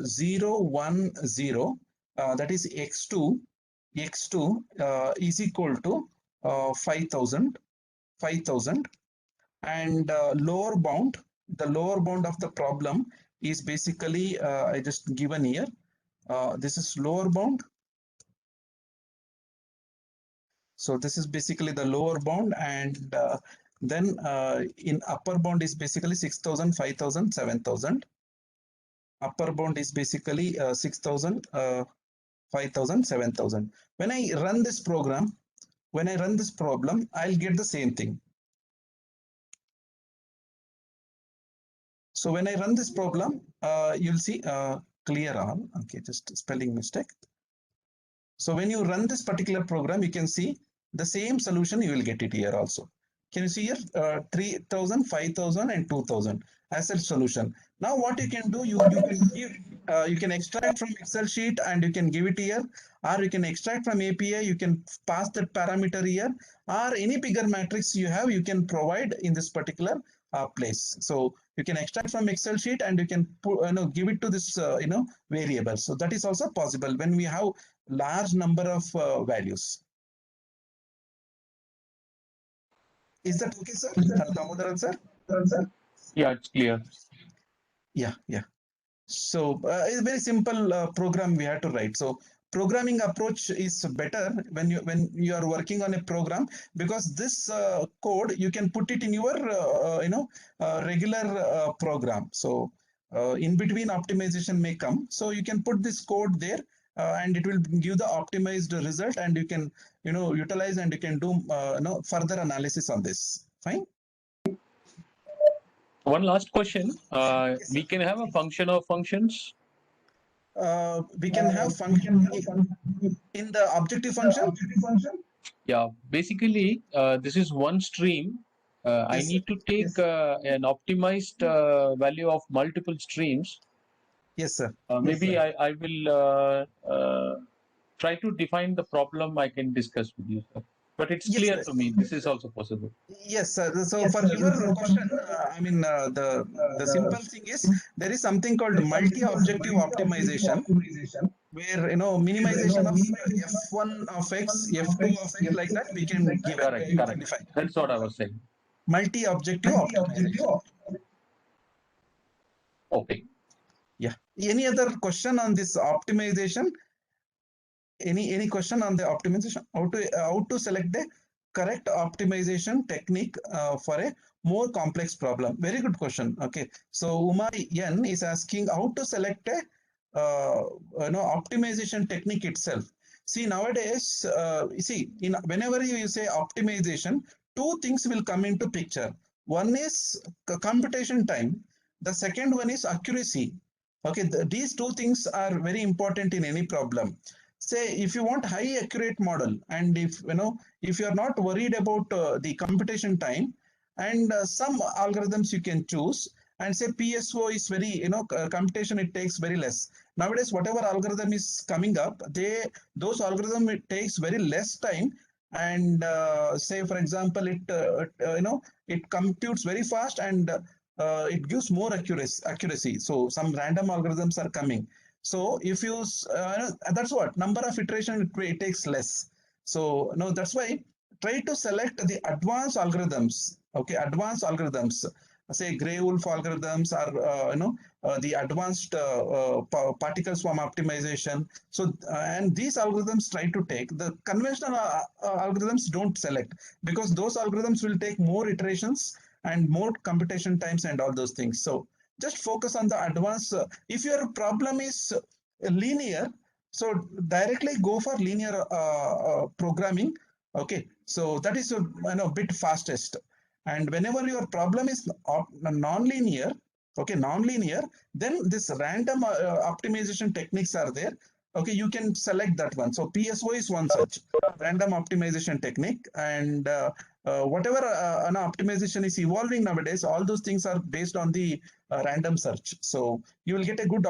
0, 1, 0. That is x2 is equal to 5,000. And the lower bound of the problem is basically I just given here. This is lower bound. So this is basically the lower bound, and then in upper bound is basically 6,000, 5,000, 7,000. Upper bound is basically 6,000, 5,000, 7,000. When I run this program, I'll get the same thing. So when I run this problem, you'll see clear all. Okay, just spelling mistake. So when you run this particular program, you can see the same solution, you will get it here also. Can you see here 3,000, 5,000 and 2,000 as a solution. Now what you can do, you can extract from Excel sheet and you can give it here, or you can extract from API, you can pass that parameter here, or any bigger matrix you have, you can provide in this particular place. So you can extract from Excel sheet and you can give it to this variable. So that is also possible when we have large number of values. Is that okay, sir? Damodaran, sir? Yeah, it's clear. Yeah. So it's a very simple program we have to write. So programming approach is better when you are working on a program, because this code you can put it in your regular program. So in between optimization may come. So you can put this code there and it will give the optimized result, and you can utilize and you can do further analysis on this. Fine. One last question. We can have a function of functions. We can have function in the objective function. Yeah, basically, this is one stream. I need to take an optimized value of multiple streams. Yes, sir. Maybe I will try to define the problem I can discuss with you, sir. But it's clear to me. This is also possible. Yes, sir. So for your question, I mean, the simple thing is there is something called multi-objective optimization, where minimization of f1 of x, f2 of x, like that we can give it. Correct. That's what I was saying. Multi-objective optimization. Okay. Yeah. Any other question on this optimization? Any question on the optimization? How to select the correct optimization technique for a more complex problem? Very good question. Okay. So Uma N is asking how to select a optimization technique itself. See, nowadays, whenever you say optimization, two things will come into picture. One is computation time. The second one is accuracy. Okay, these two things are very important in any problem. Say if you want high accurate model, and if you are not worried about the computation time, and some algorithms you can choose, and say PSO is very computation it takes very less. Nowadays whatever algorithm is coming up, those algorithm it takes very less time, and say for example it computes very fast, and it gives more accuracy. So some random algorithms are coming. So if you that's what number of iteration it takes less. So that's why try to select the advanced algorithms. Okay, advanced algorithms. Say gray wolf algorithms are the advanced particle swarm optimization. So and these algorithms try to take the conventional algorithms don't select, because those algorithms will take more iterations and more computation times and all those things. So just focus on the advanced. If your problem is linear, so directly go for linear programming. Okay, so that is a bit fastest. And whenever your problem is non-linear, okay, non-linear, then this random optimization techniques are there. Okay, you can select that one. So PSO is one such random optimization technique, and whatever an optimization is evolving nowadays, all those things are based on the random search. So you will get a good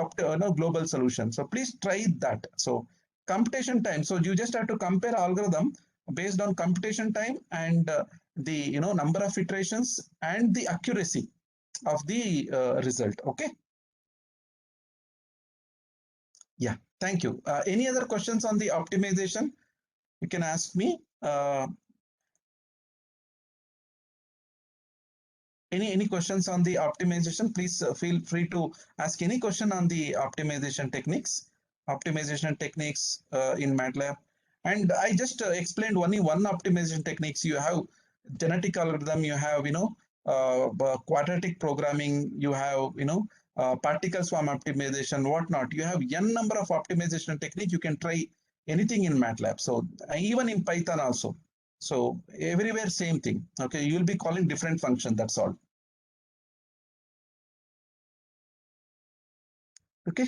global solution. So please try that. So computation time. So you just have to compare algorithm based on computation time and the number of iterations and the accuracy of the result. Okay. Yeah. Thank you. Any other questions on the optimization? You can ask me. Any questions on the optimization? Please feel free to ask any question on the optimization techniques in MATLAB. And I just explained only one optimization techniques. You have genetic algorithm, you have quadratic programming, you have particle swarm optimization, whatnot. You have n number of optimization technique. You can try anything in MATLAB. So even in Python also. So everywhere same thing. Okay, you will be calling different function. That's all. Okay.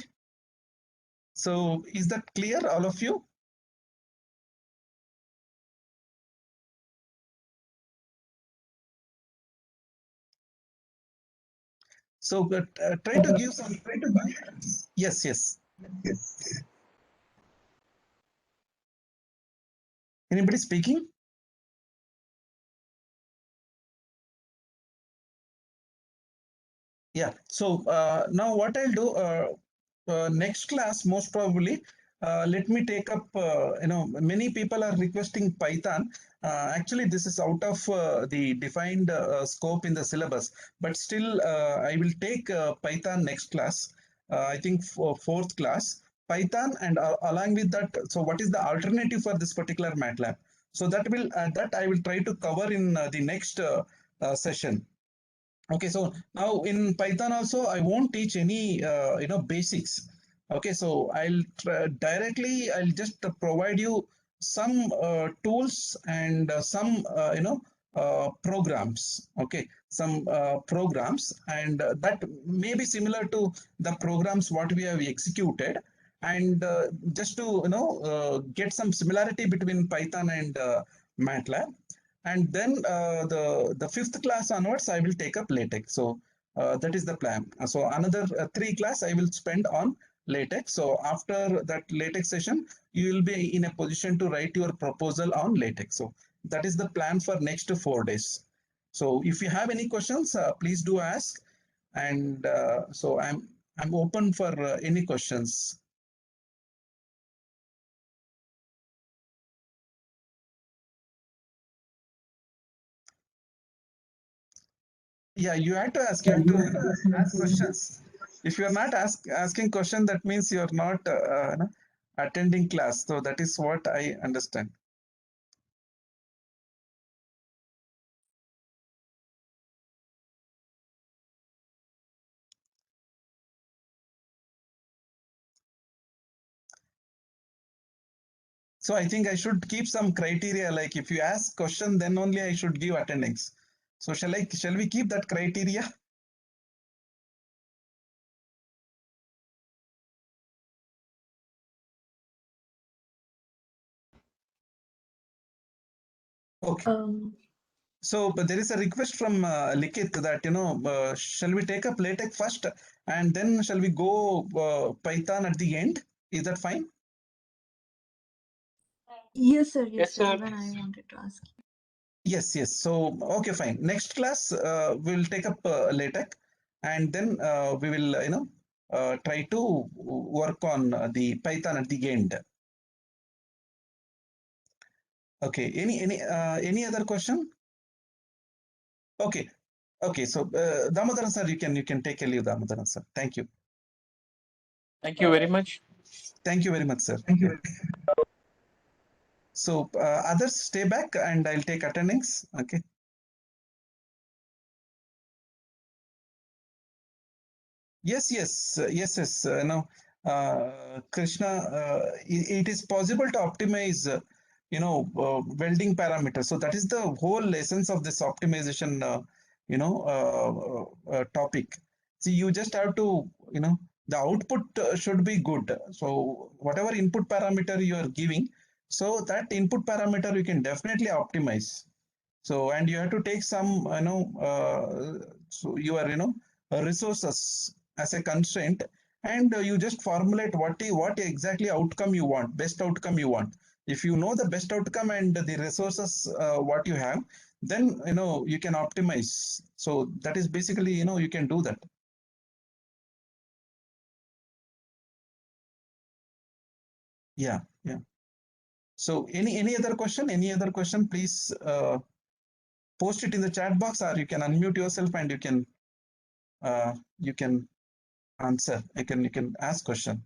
So is that clear, all of you? So try to give some. Yes. Anybody speaking? Yeah. So now what I'll do next class, most probably, let me take up. Many people are requesting Python. Actually, this is out of the defined scope in the syllabus. But still, I will take Python next class. I think for fourth class Python, and along with that, so what is the alternative for this particular MATLAB? So that I will try to cover in the next session. Okay, so now in Python also, I won't teach any, basics. Okay, so I'll just provide you some tools and some, programs. Okay, some programs, and that may be similar to the programs what we have executed. And just to, get some similarity between Python and MATLAB. And then the fifth class onwards, I will take up LaTeX. So that is the plan. So another 3 class I will spend on LaTeX. So after that LaTeX session, you will be in a position to write your proposal on LaTeX. So that is the plan for next 4 days. So if you have any questions, please do ask. And so I'm open for any questions. Yeah, you have to ask. You have to ask questions. If you are not asking question, that means you are not attending class. So that is what I understand. So I think I should keep some criteria. Like if you ask question, then only I should give attendance. So shall we keep that criteria? Okay. So, but there is a request from Likit that, shall we take up LaTeX first and then shall we go Python at the end? Is that fine? Yes, sir. Yes, sir. Even I wanted to ask. Yes, yes. So, okay, fine. Next class, we'll take up LaTeX and then we will, try to work on the Python at the end. Okay. Any other question? Okay. Okay. So, Damodaran sir, you can take a leave, Damodaran sir. Thank you. Thank you very much. Thank you very much, sir. Thank you. So, others stay back and I'll take attendance. Okay. Yes, yes, yes. No, Krishna, it is possible to optimize, welding parameters. So that is the whole essence of this optimization, topic. See, you just have to, the output should be good. So whatever input parameter you are giving, so that input parameter you can definitely optimize. So, and you have to take some, so your, resources as a constraint, and you just formulate what exactly outcome you want, best outcome you want. If you know the best outcome and the resources what you have, then you can optimize. So that is basically you can do that. Yeah, yeah. So any other question? Any other question? Please post it in the chat box, or you can unmute yourself and you can answer. You can ask question.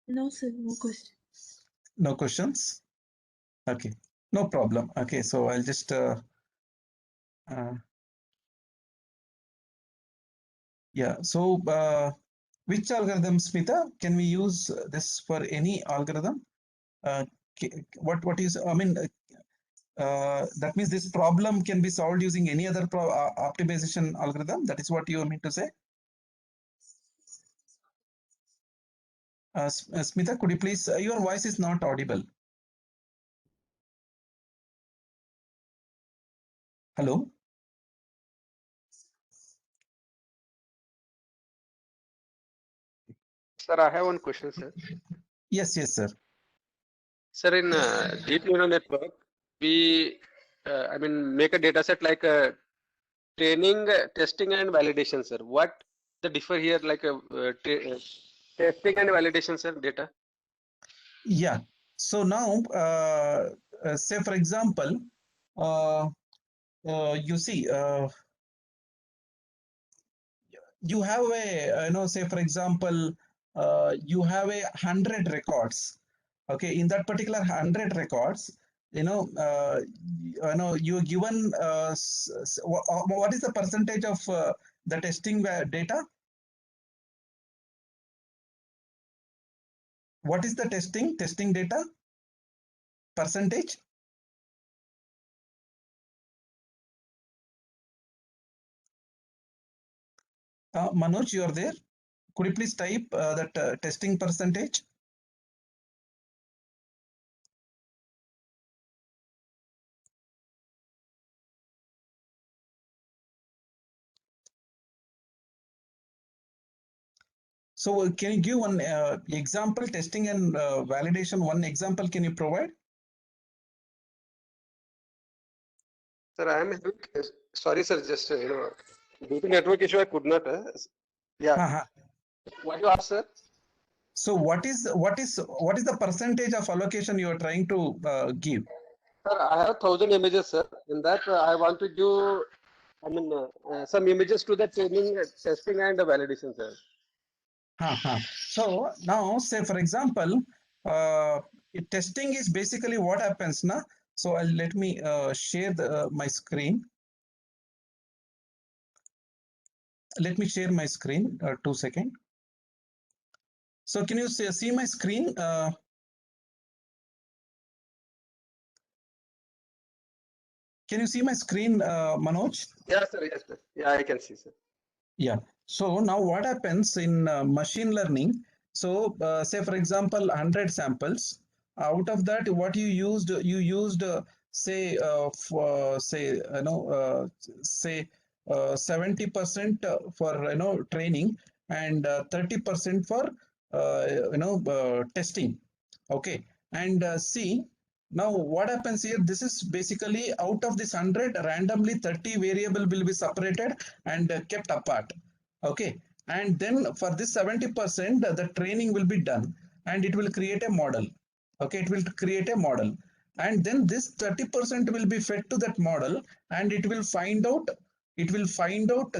No, sir. No questions. No questions? Okay, no problem. Okay, so I'll just yeah. So which algorithm, Smita? Can we use this for any algorithm? What is? I mean, that means this problem can be solved using any other optimization algorithm. That is what you mean to say? Smita, could you please? Your voice is not audible. Hello. Sir, I have one question, sir. Yes, sir. Sir, in deep neural network, we, make a data set like training, testing, and validation, sir. What the differ here, like testing and validation, sir, data? Yeah. So now, say for example, you see, you have a, say for example, you have 100 records, Okay, in that particular 100 records, you're given what is the percentage of the testing data? What is the testing data percentage? Manoj, you are there? Could you please type that testing percentage? So can you give one example, testing and validation, one example can you provide? Sir, I am having, sorry, sir, just, due to network issue, I could not. Yeah. What you asked, sir? So what is the percentage of allocation you are trying to give? Sir, I have 1,000 images, sir. In that, I want to give, some images to the training, testing, and validation, sir. So now, say for example, testing is basically what happens now. So let me share my screen. Let me share my screen. 2 seconds. So can you see my screen? Can you see my screen, Manoj? Yes, sir. Yes, sir. Yeah, I can see, sir. Yeah. So now what happens in machine learning? So say for example, 100 samples. Out of that, what you used say say 70% for training and 30% for testing. Okay. And see now what happens here. This is basically out of this 100, randomly 30 variable will be separated and kept apart. Okay, and then for this 70% the training will be done and it will create a model. Okay, it will create a model, and then this 30% will be fed to that model and it will find out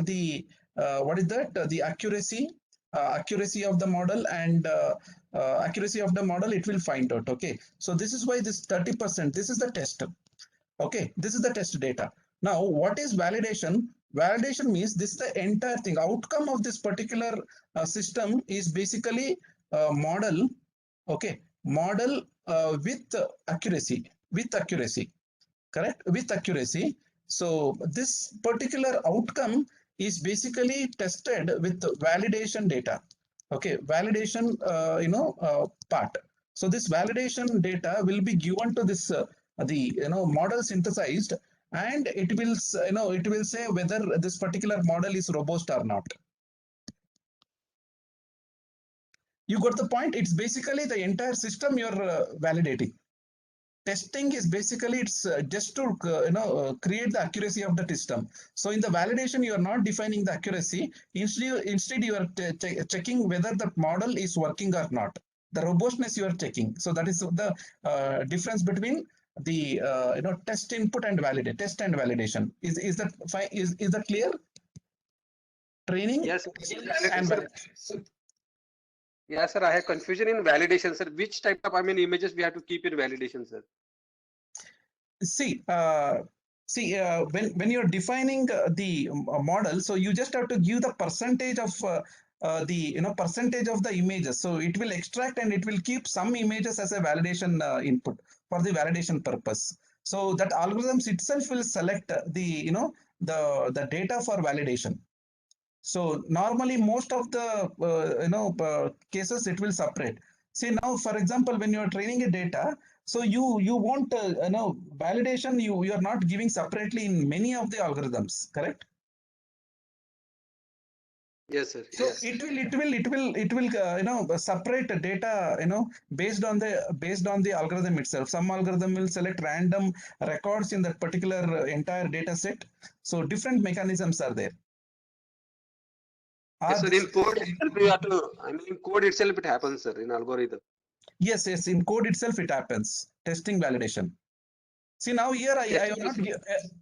the what is that the accuracy of the model, and accuracy of the model it will find out. Okay, so this is why this 30%, this is the test. Okay, this is the test data. Now, what is validation? Validation means this is the entire thing. Outcome of this particular system is basically a model. Okay, model with accuracy. Correct? With accuracy. So this particular outcome is basically tested with validation data. Okay, validation part. So this validation data will be given to this the model synthesized, and it will it will say whether this particular model is robust or not. You got the point? It's basically the entire system you're validating. Testing is basically it's just to create the accuracy of the system. So in the validation you are not defining the accuracy. Instead you are checking whether the model is working or not. The robustness you are checking. So that is the difference between the test input and test and validation. Is that fine? Is that clear? Training. Yes, and sir. Yeah, sir. I have confusion in validation, sir. Which type of images we have to keep in validation, sir? See, when you're defining the model, so you just have to give the percentage of the percentage of the images. So it will extract and it will keep some images as a validation input for the validation purpose. So that algorithms itself will select the the data for validation. So normally most of the cases it will separate. See now, for example, when you are training a data, so you want validation. You are not giving separately in many of the algorithms, correct? Yes, sir. So yes. it will separate the data based on the algorithm itself. Some algorithm will select random records in that particular entire data set. So different mechanisms are there. Yes, sir. In code itself, we have to. In code itself, it happens, sir. In algorithm. Yes. In code itself, it happens. Testing validation. See now here I have not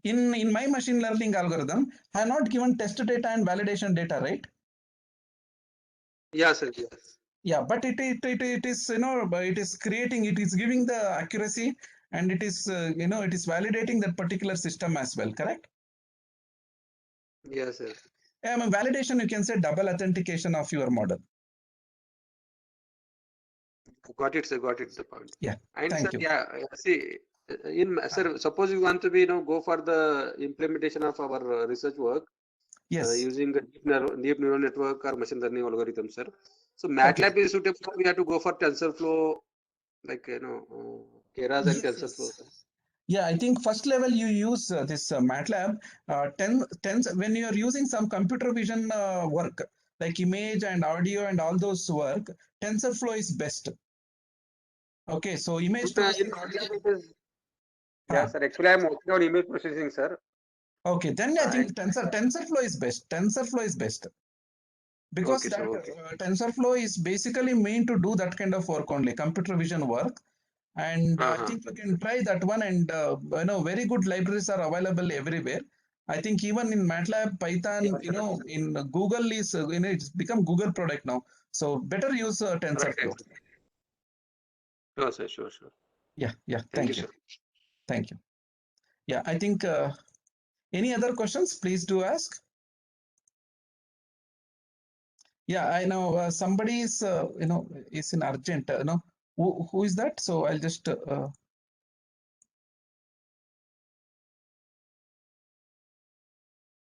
in my machine learning algorithm I have not given test data and validation data, right? Yes, sir. Yes. Yeah, but it is, you know, it is creating, it is giving the accuracy, and it is, you know, it is validating that particular system as well, correct? Yes, sir. Yeah, I mean, validation, you can say double authentication of your model. Got it, sir. Got it. The point. Yeah. And Thank sir, you. yeah, see, sir, suppose you want to be, you know, go for the implementation of our research work. Yes. Using a deep neural network or machine learning algorithm, sir. So MATLAB is suitable. We have to go for TensorFlow, like, you know, Keras and TensorFlow. Yeah, I think first level you use this MATLAB. When you are using some computer vision work like image and audio and all those work, TensorFlow is best. Okay, so image processing. Yeah, sir. Actually, I'm working on image processing, sir. Okay, then I think TensorFlow is best. TensorFlow is best. Because that TensorFlow is basically meant to do that kind of work only, computer vision work. And I think you can try that one, and you know, very good libraries are available everywhere. I think even in MATLAB, Python, you know, in Google is, you know, it's become Google product now. So better use TensorFlow. Sure, sir. Sure. Yeah. Thank you. Sir. Thank you. Yeah, I think any other questions, please do ask. Yeah, I know somebody is, you know, is in urgent. You know, who is that? So I'll just.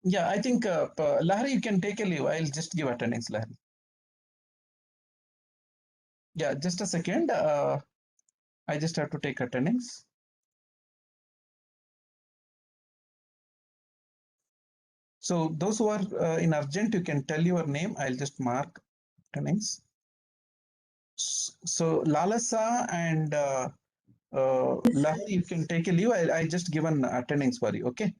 Yeah, I think Lahari, you can take a leave. I'll just give attendance, Lahari. Yeah, just a second. I just have to take attendance. So those who are in urgent, you can tell your name. I'll just mark attendance. So Lalasa and Lahari, you can take a leave. I just given attendance for you. Okay.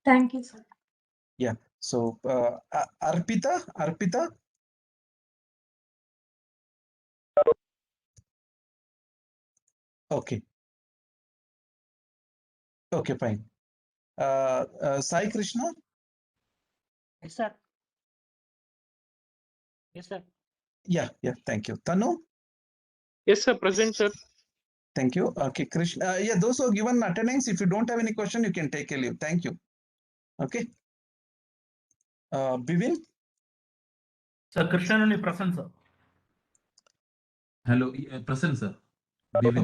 Thank you, sir. Yeah. So Arpita. Okay. Okay, fine. Sai Krishna. Yes, sir. Yes, sir. Yeah. Thank you. Tanu. Yes, sir. Present, sir. Thank you. Okay, Krishna. Yeah, those who are given attendance, if you don't have any question, you can take a leave. Thank you. Okay. Bivin. Sir, Krishnan only present, sir. Hello, present, sir. Bivin.